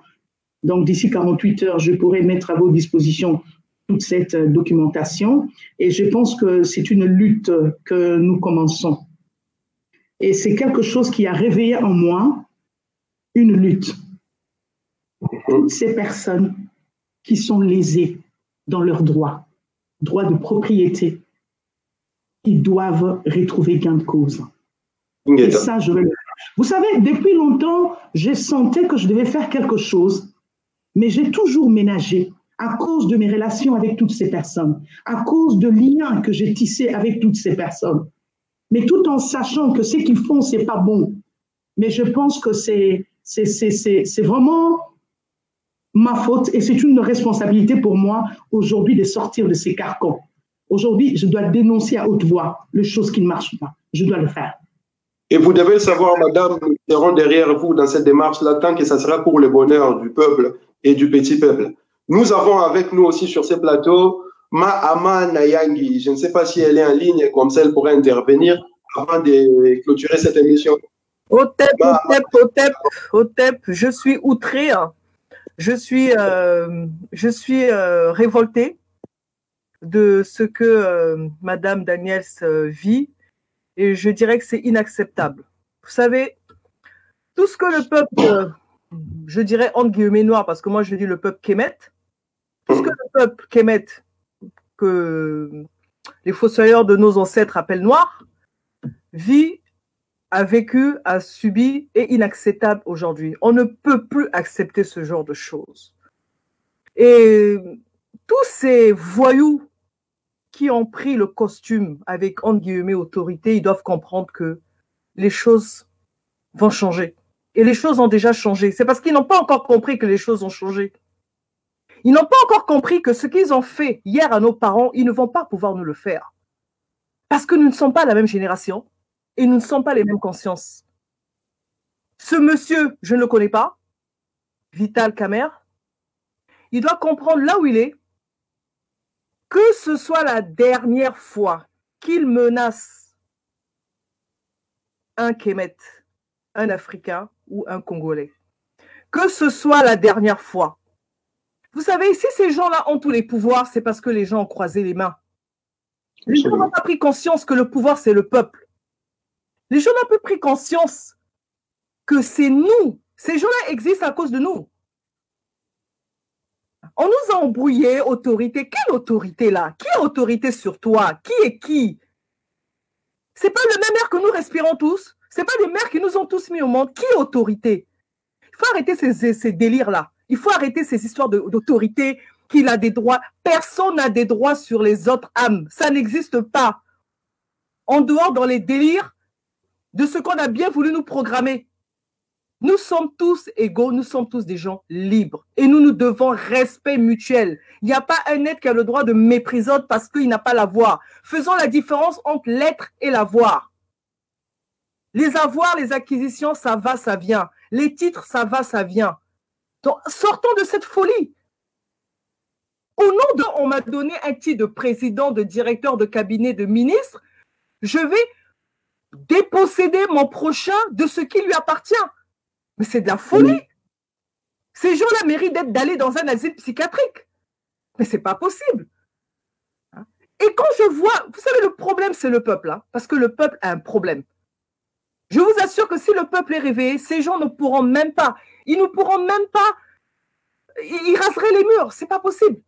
donc d'ici 48 heures, je pourrai mettre à vos dispositions toute cette documentation. Et je pense que c'est une lutte que nous commençons. Et c'est quelque chose qui a réveillé en moi une lutte. Toutes ces personnes qui sont lésées dans leurs droits de propriété, ils doivent retrouver gain de cause. Et ça, je veux le faire. Vous savez, depuis longtemps, je sentais que je devais faire quelque chose, mais j'ai toujours ménagé à cause de mes relations avec toutes ces personnes, à cause de liens que j'ai tissés avec toutes ces personnes. Mais tout en sachant que ce qu'ils font, c'est pas bon. Mais je pense que c'est vraiment ma faute et c'est une responsabilité pour moi aujourd'hui de sortir de ces carcans. Aujourd'hui, je dois dénoncer à haute voix les choses qui ne marchent pas. Je dois le faire. Et vous devez le savoir, madame, nous serons derrière vous dans cette démarche-là tant que ça sera pour le bonheur du peuple et du petit peuple. Nous avons avec nous aussi sur ces plateaux Ama Nayangi. Je ne sais pas si elle est en ligne, comme ça elle pourrait intervenir avant de clôturer cette émission. Otep, je suis outré, hein. Je suis révoltée de ce que Madame Daniels vit. Et je dirais que c'est inacceptable. Vous savez, tout ce que le peuple, je dirais entre guillemets noir, parce que moi je dis le peuple Kemet, tout ce que le peuple Kemet, que les fossoyeurs de nos ancêtres appellent noir, vit, a vécu, a subi, est inacceptable aujourd'hui. On ne peut plus accepter ce genre de choses. Et tous ces voyous qui ont pris le costume avec, entre guillemets, autorité, ils doivent comprendre que les choses vont changer. Et les choses ont déjà changé. C'est parce qu'ils n'ont pas encore compris que les choses ont changé. Ils n'ont pas encore compris que ce qu'ils ont fait hier à nos parents, ils ne vont pas pouvoir nous le faire. Parce que nous ne sommes pas la même génération et nous ne sommes pas les mêmes consciences. Ce monsieur, je ne le connais pas, Vital Kamer, il doit comprendre là où il est, que ce soit la dernière fois qu'il menace un Kemet, un Africain ou un Congolais, que ce soit la dernière fois. Vous savez, si ces gens-là ont tous les pouvoirs, c'est parce que les gens ont croisé les mains. Les gens n'ont pas pris conscience que le pouvoir, c'est le peuple. Les gens n'ont pas pris conscience que c'est nous. Ces gens-là existent à cause de nous. On nous a embrouillé, autorité. Quelle autorité là? Qui a autorité sur toi? Qui est qui? C'est pas le même air que nous respirons tous. C'est pas les mères qui nous ont tous mis au monde. Qui est autorité? Il faut arrêter ces délires-là. Il faut arrêter ces histoires d'autorité, qu'il a des droits. Personne n'a des droits sur les autres âmes. Ça n'existe pas. En dehors dans les délires de ce qu'on a bien voulu nous programmer. Nous sommes tous égaux, nous sommes tous des gens libres et nous nous devons respect mutuel. Il n'y a pas un être qui a le droit de mépriser l'autre parce qu'il n'a pas l'avoir. Faisons la différence entre l'être et l'avoir. Les avoirs, les acquisitions, ça va, ça vient. Les titres, ça va, ça vient. Donc, sortons de cette folie. Au nom de, on m'a donné un titre de président, de directeur de cabinet, de ministre, je vais déposséder mon prochain de ce qui lui appartient. Mais c'est de la folie. Ces gens-là méritent d'aller dans un asile psychiatrique. Mais ce n'est pas possible. Et quand je vois, vous savez, le problème, c'est le peuple, hein, parce que le peuple a un problème. Je vous assure que si le peuple est réveillé, ces gens ne pourront même pas, ils ne pourront même pas, ils raseraient les murs, c'est pas possible.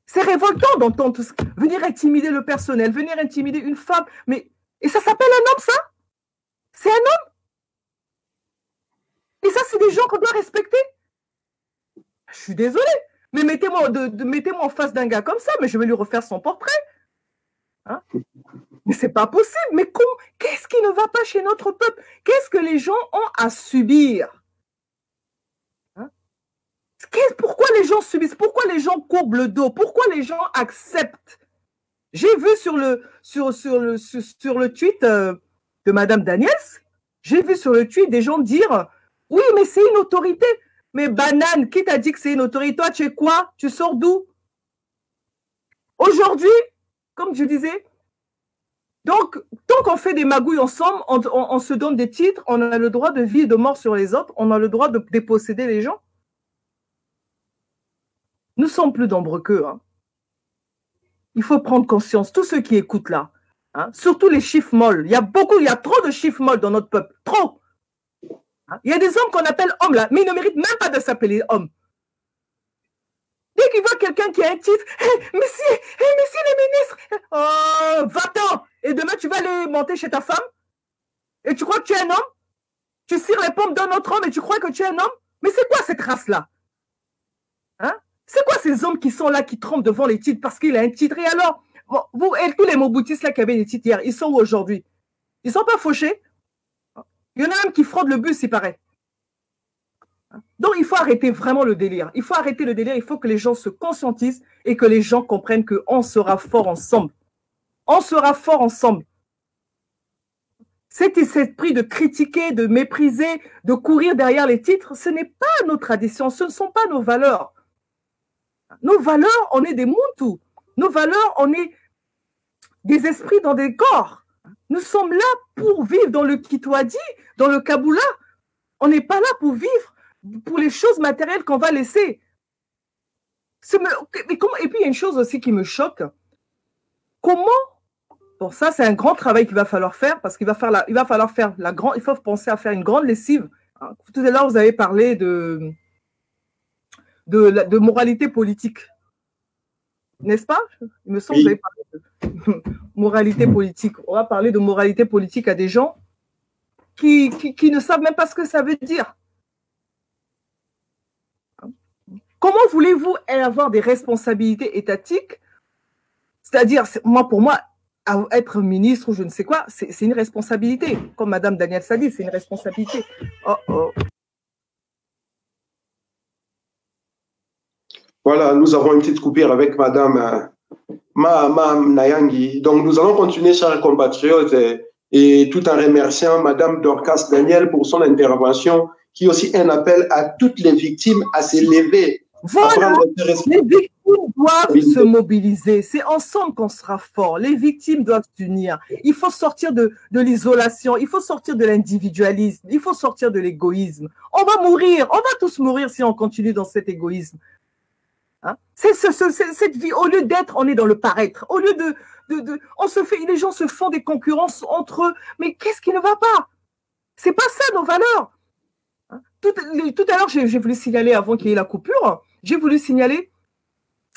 C'est révoltant d'entendre venir intimider le personnel, venir intimider une femme, mais, et ça s'appelle un homme, ça? C'est un homme? Et ça, c'est des gens qu'on doit respecter? Je suis désolée, mais mettez-moi en face d'un gars comme ça, mais je vais lui refaire son portrait. Hein? Mais c'est pas possible. Mais qu'est-ce qui ne va pas chez notre peuple? Qu'est-ce que les gens ont à subir? Hein? Pourquoi les gens subissent? Pourquoi les gens courbent le dos? Pourquoi les gens acceptent? J'ai vu sur le tweet de Madame Daniels, j'ai vu sur le tweet des gens dire « Oui, mais c'est une autorité. » Mais banane, qui t'a dit que c'est une autorité? Toi, tu es quoi? Tu sors d'où? Aujourd'hui, comme je disais, donc, tant qu'on fait des magouilles ensemble, on se donne des titres, on a le droit de vie et de mort sur les autres, on a le droit de déposséder les gens. Nous ne sommes plus nombreux qu'eux. Hein. Il faut prendre conscience, tous ceux qui écoutent là, hein, surtout les chiffres molles. Il y a trop de chiffres molles dans notre peuple, trop. Hein. Il y a des hommes qu'on appelle hommes là, mais ils ne méritent même pas de s'appeler hommes. Dès qu'ils voient quelqu'un qui a un titre, monsieur les ministres, oh, va-t'en. Et demain, tu vas aller monter chez ta femme et tu crois que tu es un homme? Tu cires les pompes d'un autre homme et tu crois que tu es un homme? Mais c'est quoi cette race-là? Hein? C'est quoi ces hommes qui sont là, qui tremblent devant les titres parce qu'il a un titre? Et alors, vous et tous les moboutistes là qui avaient des titres hier, ils sont où aujourd'hui? Ils ne sont pas fauchés? Il y en a même qui fraudent le bus, il paraît. Donc, il faut arrêter vraiment le délire. Il faut arrêter le délire. Il faut que les gens se conscientisent et que les gens comprennent qu'on sera fort ensemble. On sera fort ensemble. Cet esprit de critiquer, de mépriser, de courir derrière les titres, ce n'est pas nos traditions, ce ne sont pas nos valeurs. Nos valeurs, on est des Muntu. Nos valeurs, on est des esprits dans des corps. Nous sommes là pour vivre dans le Kitwadi, dans le Kaboula. On n'est pas là pour vivre pour les choses matérielles qu'on va laisser. Et puis, il y a une chose aussi qui me choque. Comment, bon, ça, c'est un grand travail qu'il va falloir faire parce qu'il va falloir faire il faut penser à faire une grande lessive. Tout à l'heure, vous avez parlé de moralité politique. N'est-ce pas? Il me semble que vous avez parlé de moralité politique. On va parler de moralité politique à des gens qui ne savent même pas ce que ça veut dire. Comment voulez-vous avoir des responsabilités étatiques? C'est-à-dire, pour moi, être ministre ou je ne sais quoi, c'est une responsabilité. Comme Madame Daniels a dit, c'est une responsabilité. Voilà, nous avons une petite coupure avec Madame Nayangi. Donc, nous allons continuer, chers compatriotes, et tout en remerciant Madame Dorcas Daniel pour son intervention, qui est aussi un appel à toutes les victimes à s'élever. Voilà, les victimes doivent se mobiliser. C'est ensemble qu'on sera fort. Les victimes doivent s'unir. Il faut sortir de l'isolation. Il faut sortir de l'individualisme. Il faut sortir de l'égoïsme. On va mourir. On va tous mourir si on continue dans cet égoïsme. Hein? Cette vie, au lieu d'être, on est dans le paraître. Au lieu les gens se font des concurrences entre eux. Mais qu'est-ce qui ne va pas? C'est pas ça nos valeurs. Hein? Tout à l'heure, j'ai voulu signaler, avant qu'il y ait la coupure, j'ai voulu signaler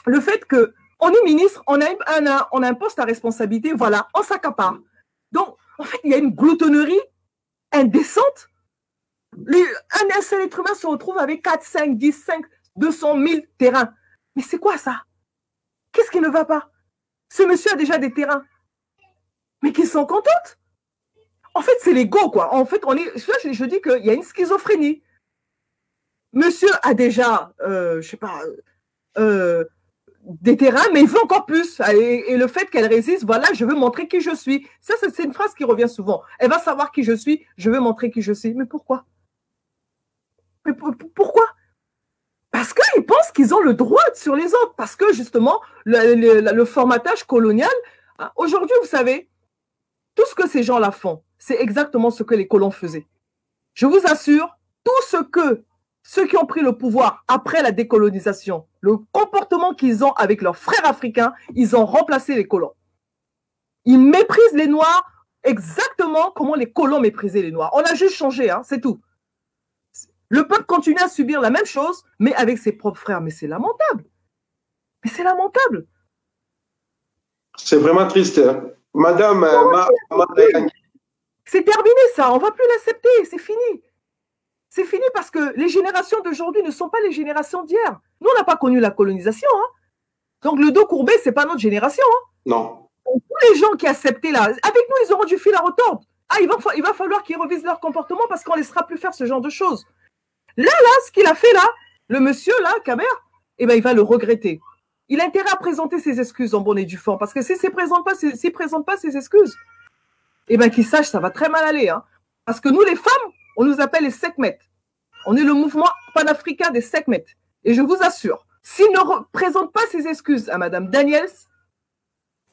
le fait qu'on est ministre, on a un poste à responsabilité, voilà, on s'accapare. Donc, en fait, il y a une gloutonnerie indécente. Un seul être humain se retrouve avec 4, 5, 10, 5, 200 000 terrains. Mais c'est quoi ça? Qu'est-ce qui ne va pas? Ce monsieur a déjà des terrains, mais qui sont contentes. En fait, c'est l'ego, quoi. En fait, je dis qu'il y a une schizophrénie. Monsieur a déjà, je sais pas, des terrains, mais il veut encore plus. Et le fait qu'elle résiste, voilà, je veux montrer qui je suis. Ça, c'est une phrase qui revient souvent. Elle va savoir qui je suis, je veux montrer qui je suis. Mais pourquoi? Mais pourquoi? Parce qu'ils pensent qu'ils ont le droit sur les autres. Parce que, justement, le formatage colonial, aujourd'hui, vous savez, tout ce que ces gens-là font, c'est exactement ce que les colons faisaient. Je vous assure, tout ce que ceux qui ont pris le pouvoir après la décolonisation, le comportement qu'ils ont avec leurs frères africains, ils ont remplacé les colons. Ils méprisent les Noirs exactement comment les colons méprisaient les Noirs. On a juste changé, hein, c'est tout. Le peuple continue à subir la même chose, mais avec ses propres frères. Mais c'est lamentable. Mais c'est lamentable. C'est vraiment triste. Hein. Madame c'est terminé ça, on ne va plus l'accepter, c'est fini. C'est fini parce que les générations d'aujourd'hui ne sont pas les générations d'hier. Nous, on n'a pas connu la colonisation. Hein. Donc le dos courbé, ce n'est pas notre génération. Hein. Non. Donc, tous les gens qui acceptaient là, avec nous, ils auront du fil à retordre. Ah, il va falloir qu'ils revisent leur comportement parce qu'on ne laissera plus faire ce genre de choses. Là, ce qu'il a fait là, le monsieur là, Kamer, eh ben, il va le regretter. Il a intérêt à présenter ses excuses en bonne et due forme parce que s'il ne présente pas ses excuses, eh ben, qu'il sache, ça va très mal aller. Hein. Parce que nous, les femmes, on nous appelle les Sekhmet. On est le mouvement panafricain des Sekhmet. Et je vous assure, s'il ne présente pas ses excuses à Madame Daniels,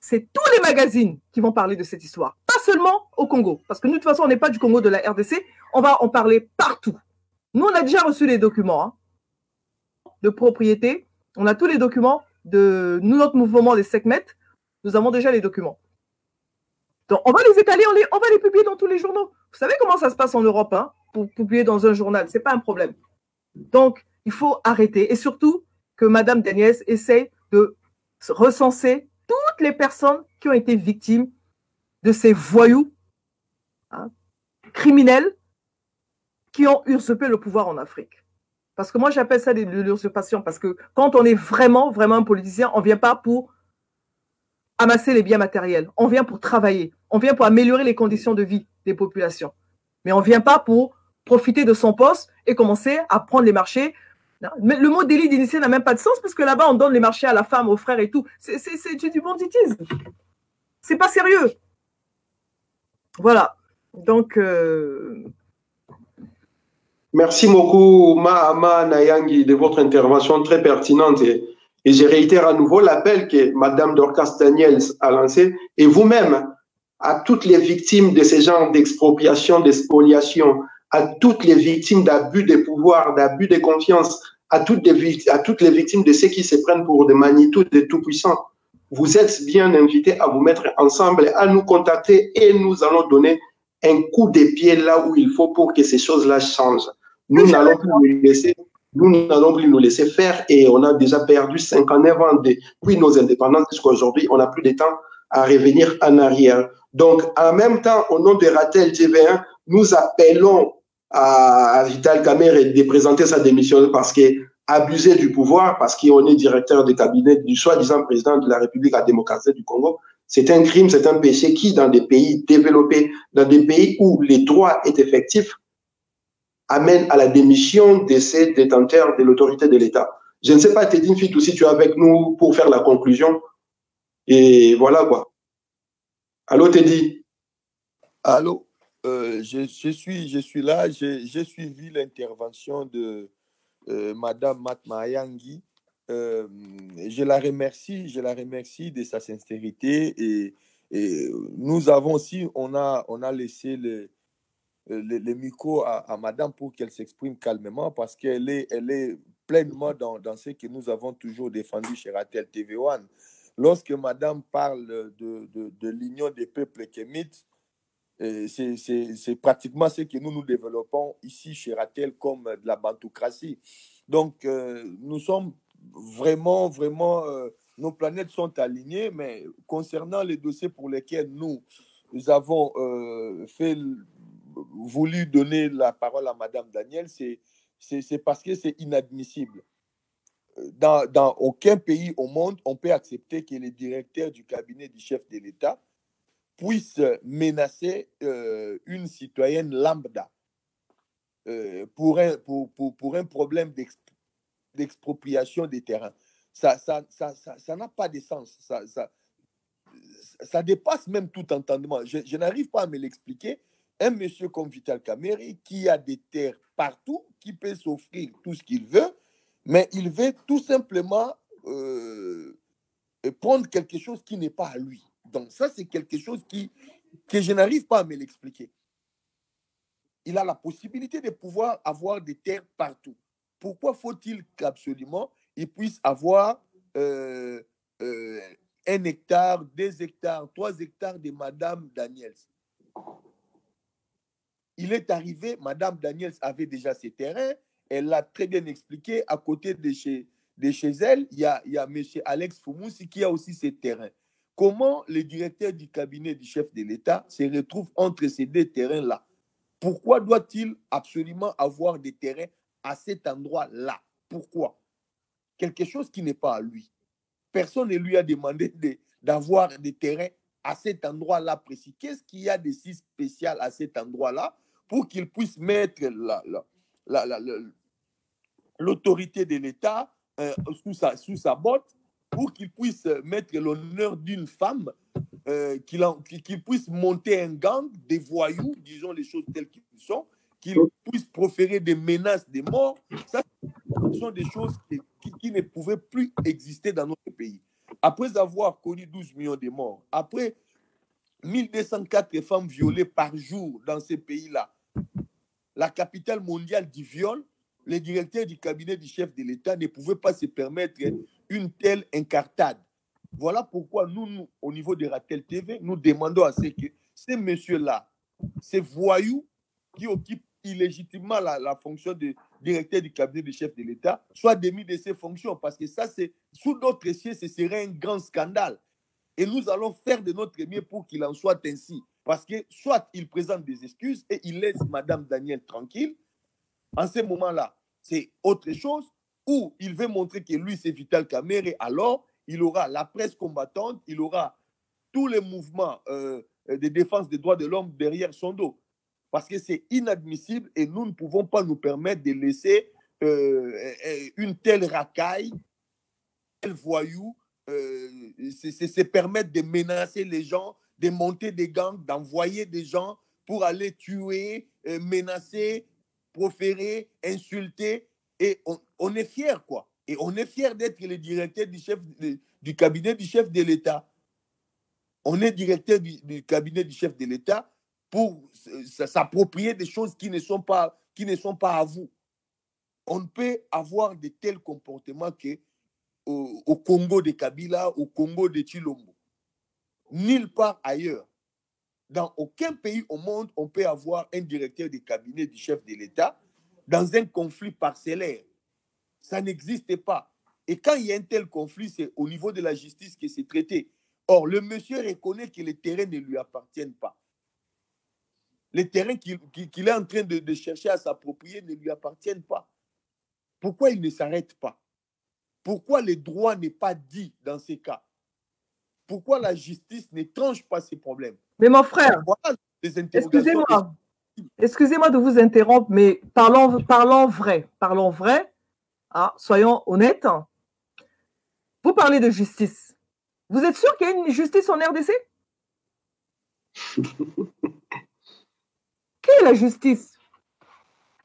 c'est tous les magazines qui vont parler de cette histoire. Pas seulement au Congo. Parce que nous, de toute façon, on n'est pas du Congo, de la RDC. On va en parler partout. Nous, on a déjà reçu les documents hein, de propriété. On a tous les documents de notre mouvement des Sekhmet. Nous avons déjà les documents. Donc, on va les étaler, on va les publier dans tous les journaux. Vous savez comment ça se passe en Europe, hein, pour publier dans un journal. Ce n'est pas un problème. Donc, il faut arrêter. Et surtout, que Mme Daniels essaye de recenser toutes les personnes qui ont été victimes de ces voyous hein, criminels qui ont usurpé le pouvoir en Afrique. Parce que moi, j'appelle ça de l'usurpation. Parce que quand on est vraiment, vraiment un politicien, on ne vient pas pour amasser les biens matériels. On vient pour travailler. On vient pour améliorer les conditions de vie des populations. Mais on ne vient pas pour profiter de son poste et commencer à prendre les marchés. Mais le mot délit d'initié n'a même pas de sens parce que là-bas, on donne les marchés à la femme, aux frères et tout. C'est du banditisme. C'est pas sérieux. Voilà. Donc... Merci beaucoup, Mahama Nayangi, de votre intervention très pertinente. Et je réitère à nouveau l'appel que Mme Dorcas Daniels a lancé, et vous-même, à toutes les victimes de ces genres d'expropriation, d'expoliation, à toutes les victimes d'abus de pouvoir, d'abus de confiance, à toutes les victimes de ceux qui se prennent pour des magnitudes, des tout-puissants. Vous êtes bien invités à vous mettre ensemble, à nous contacter et nous allons donner un coup de pied là où il faut pour que ces choses-là changent. Nous n'allons plus nous laisser faire et on a déjà perdu 59 ans depuis nos indépendances jusqu'à aujourd'hui. On n'a plus de temps à revenir en arrière. Donc, en même temps, au nom de Ratel TV1, nous appelons à Vital Kamerhe de présenter sa démission parce qu'abuser du pouvoir, parce qu'on est directeur de cabinet du soi-disant président de la République démocratique du Congo, c'est un crime, c'est un péché qui, dans des pays développés, dans des pays où les droits est effectif, amène à la démission de ces détenteurs de l'autorité de l'État. Je ne sais pas, Teddy Fit, si tu es avec nous pour faire la conclusion. Et voilà quoi. Allô, Teddy? Allô, je suis là. J'ai suivi l'intervention de Madame Mayangi. Je la remercie de sa sincérité et nous avons aussi, on a laissé le micro à Madame pour qu'elle s'exprime calmement parce qu'elle est pleinement dans ce que nous avons toujours défendu chez Ratel TV1. Lorsque Madame parle de l'union des peuples kémites, c'est pratiquement ce que nous développons ici chez Ratel comme de la bantoucratie. Donc, nous sommes vraiment, nos planètes sont alignées, mais concernant les dossiers pour lesquels nous avons voulu donner la parole à Madame Daniel, c'est parce que c'est inadmissible. Dans aucun pays au monde, on peut accepter que les directeurs du cabinet du chef de l'État puissent menacer une citoyenne lambda pour un problème d'expropriation des terrains. Ça n'a pas de sens. Ça dépasse même tout entendement. Je n'arrive pas à me l'expliquer. Un monsieur comme Vital Kamerhe qui a des terres partout, qui peut s'offrir tout ce qu'il veut, mais il veut tout simplement prendre quelque chose qui n'est pas à lui. Donc ça, c'est quelque chose que je n'arrive pas à me l'expliquer. Il a la possibilité de pouvoir avoir des terres partout. pourquoi faut-il qu'absolument ils puissent avoir 1 hectare, 2 hectares, 3 hectares de Madame Daniels? Il est arrivé, Madame Daniels avait déjà ses terrains, elle l'a très bien expliqué, à côté de chez elle, il y a M. Alex Foumoussi qui a aussi ses terrains. Comment le directeur du cabinet du chef de l'État se retrouve entre ces 2 terrains-là? Pourquoi doit-il absolument avoir des terrains à cet endroit-là? Pourquoi? Quelque chose qui n'est pas à lui. Personne ne lui a demandé d'avoir des terrains à cet endroit-là précis. Qu'est-ce qu'il y a de si spécial à cet endroit-là pour qu'il puisse mettre l'autorité de l'État sous sa botte, pour qu'il puisse mettre l'honneur d'une femme, qu'il puisse monter un gang, des voyous, disons les choses telles qu'elles sont, qu'il puisse proférer des menaces de mort? Ça, ce sont des choses qui ne pouvaient plus exister dans notre pays. Après avoir connu 12 millions de morts, après 1204 femmes violées par jour dans ces pays-là, la capitale mondiale du viol, le directeur du cabinet du chef de l'État ne pouvait pas se permettre une telle incartade. Voilà pourquoi nous, au niveau de Ratel TV, nous demandons à ce que ces messieurs-là, ces voyous qui occupent illégitimement la fonction de directeur du cabinet du chef de l'État, soient démis de ces fonctions. Parce que ça, sous d'autres cieux, ce serait un grand scandale. Et nous allons faire de notre mieux pour qu'il en soit ainsi. Parce que soit il présente des excuses et il laisse Mme Daniel tranquille. En ce moment-là, c'est autre chose. Ou il veut montrer que lui, c'est Vital Kamerhe. Alors, il aura la presse combattante, il aura tous les mouvements de défense des droits de l'homme derrière son dos. Parce que c'est inadmissible et nous ne pouvons pas nous permettre de laisser une telle racaille, un tel voyou, se permettre de menacer les gens, de monter des gangs, d'envoyer des gens pour aller tuer, menacer, proférer, insulter. Et on est fiers, quoi. Et on est fiers d'être le directeur du cabinet du chef de l'État. On est directeur du cabinet du chef de l'État pour s'approprier des choses qui ne sont pas à vous. On ne peut avoir de tels comportements qu'au Congo de Kabila, au Congo de Chilombo. Nulle part ailleurs. Dans aucun pays au monde, on peut avoir un directeur du cabinet du chef de l'État dans un conflit parcellaire. Ça n'existe pas. Et quand il y a un tel conflit, c'est au niveau de la justice que c'est traité. Or, le monsieur reconnaît que les terrains ne lui appartiennent pas. Les terrains qu'il est en train de chercher à s'approprier ne lui appartiennent pas. Pourquoi il ne s'arrête pas? Pourquoi le droit n'est pas dit dans ces cas? Pourquoi la justice ne tranche pas ces problèmes? Mais mon frère, voilà excusez-moi de vous interrompre, mais parlons vrai. Parlons vrai. Ah, soyons honnêtes. Vous parlez de justice. Vous êtes sûr qu'il y a une justice en RDC? Quelle est la justice?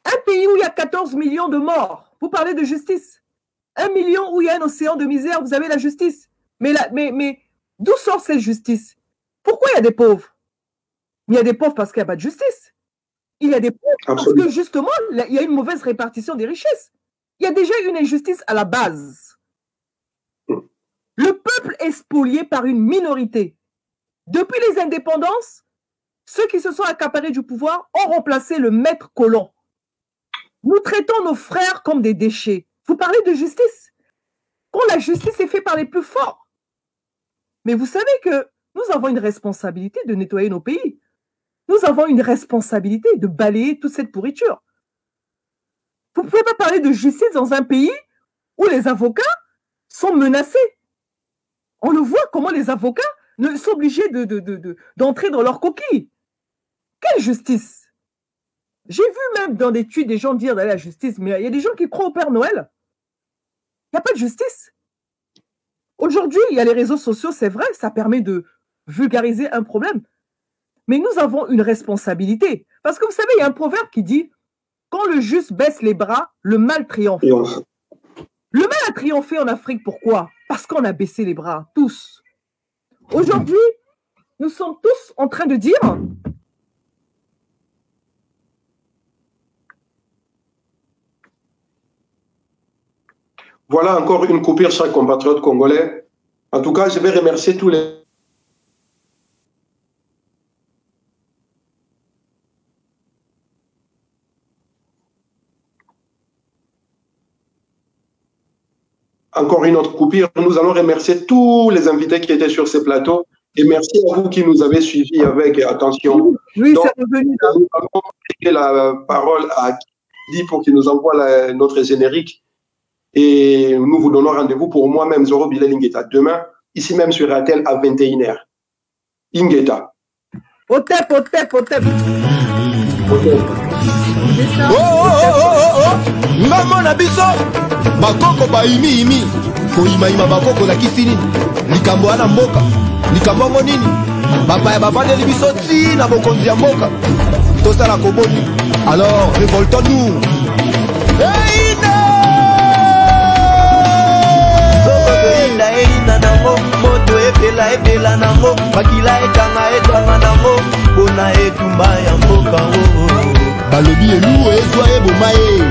Un pays où il y a 14 millions de morts, vous parlez de justice. 1 million où il y a un océan de misère, vous avez la justice. Mais d'où sort cette justice? Pourquoi il y a des pauvres? Il y a des pauvres parce qu'il n'y a pas de justice. Il y a des pauvres parce que justement, il y a une mauvaise répartition des richesses. Il y a déjà une injustice à la base. Le peuple est spolié par une minorité. Depuis les indépendances, ceux qui se sont accaparés du pouvoir ont remplacé le maître colon. Nous traitons nos frères comme des déchets. Vous parlez de justice. Quand la justice est faite par les plus forts. Mais vous savez que nous avons une responsabilité de nettoyer nos pays. Nous avons une responsabilité de balayer toute cette pourriture. Vous ne pouvez pas parler de justice dans un pays où les avocats sont menacés. On le voit comment les avocats sont obligés d'entrer dans leur coquille. Quelle justice? J'ai vu même dans des tweets des gens dire d'aller à la justice, mais il y a des gens qui croient au Père Noël. Il n'y a pas de justice. Aujourd'hui, il y a les réseaux sociaux, c'est vrai, ça permet de vulgariser un problème. Mais nous avons une responsabilité. Parce que vous savez, il y a un proverbe qui dit « Quand le juste baisse les bras, le mal triomphe ». Le mal a triomphé en Afrique, pourquoi? Parce qu'on a baissé les bras, tous. Aujourd'hui, nous sommes tous en train de dire Voilà encore une coupure, chers compatriotes congolais. En tout cas, je vais remercier tous les... Encore une autre coupure. Nous allons remercier tous les invités qui étaient sur ces plateaux et merci à vous qui nous avez suivis avec attention. Oui, c'est revenu. Nous allons donner la parole à Guy pour qu'il nous envoie notre générique et nous vous donnons rendez-vous pour moi-même, Zoro Bilal Ingeta, demain, ici même sur RTL à 21h. Ingeta. Otep. Ngamo biso bakoko baimi koima bakoko la kisini likambo ana mboka likambo monini bapaya bavandeli biso ti na bokonzi ya mboka tosala koboni alors révoltons-nous eina nango moto epela nango makila etanga nango mpona etumba ya mboka balobi elu ezwa eboma ye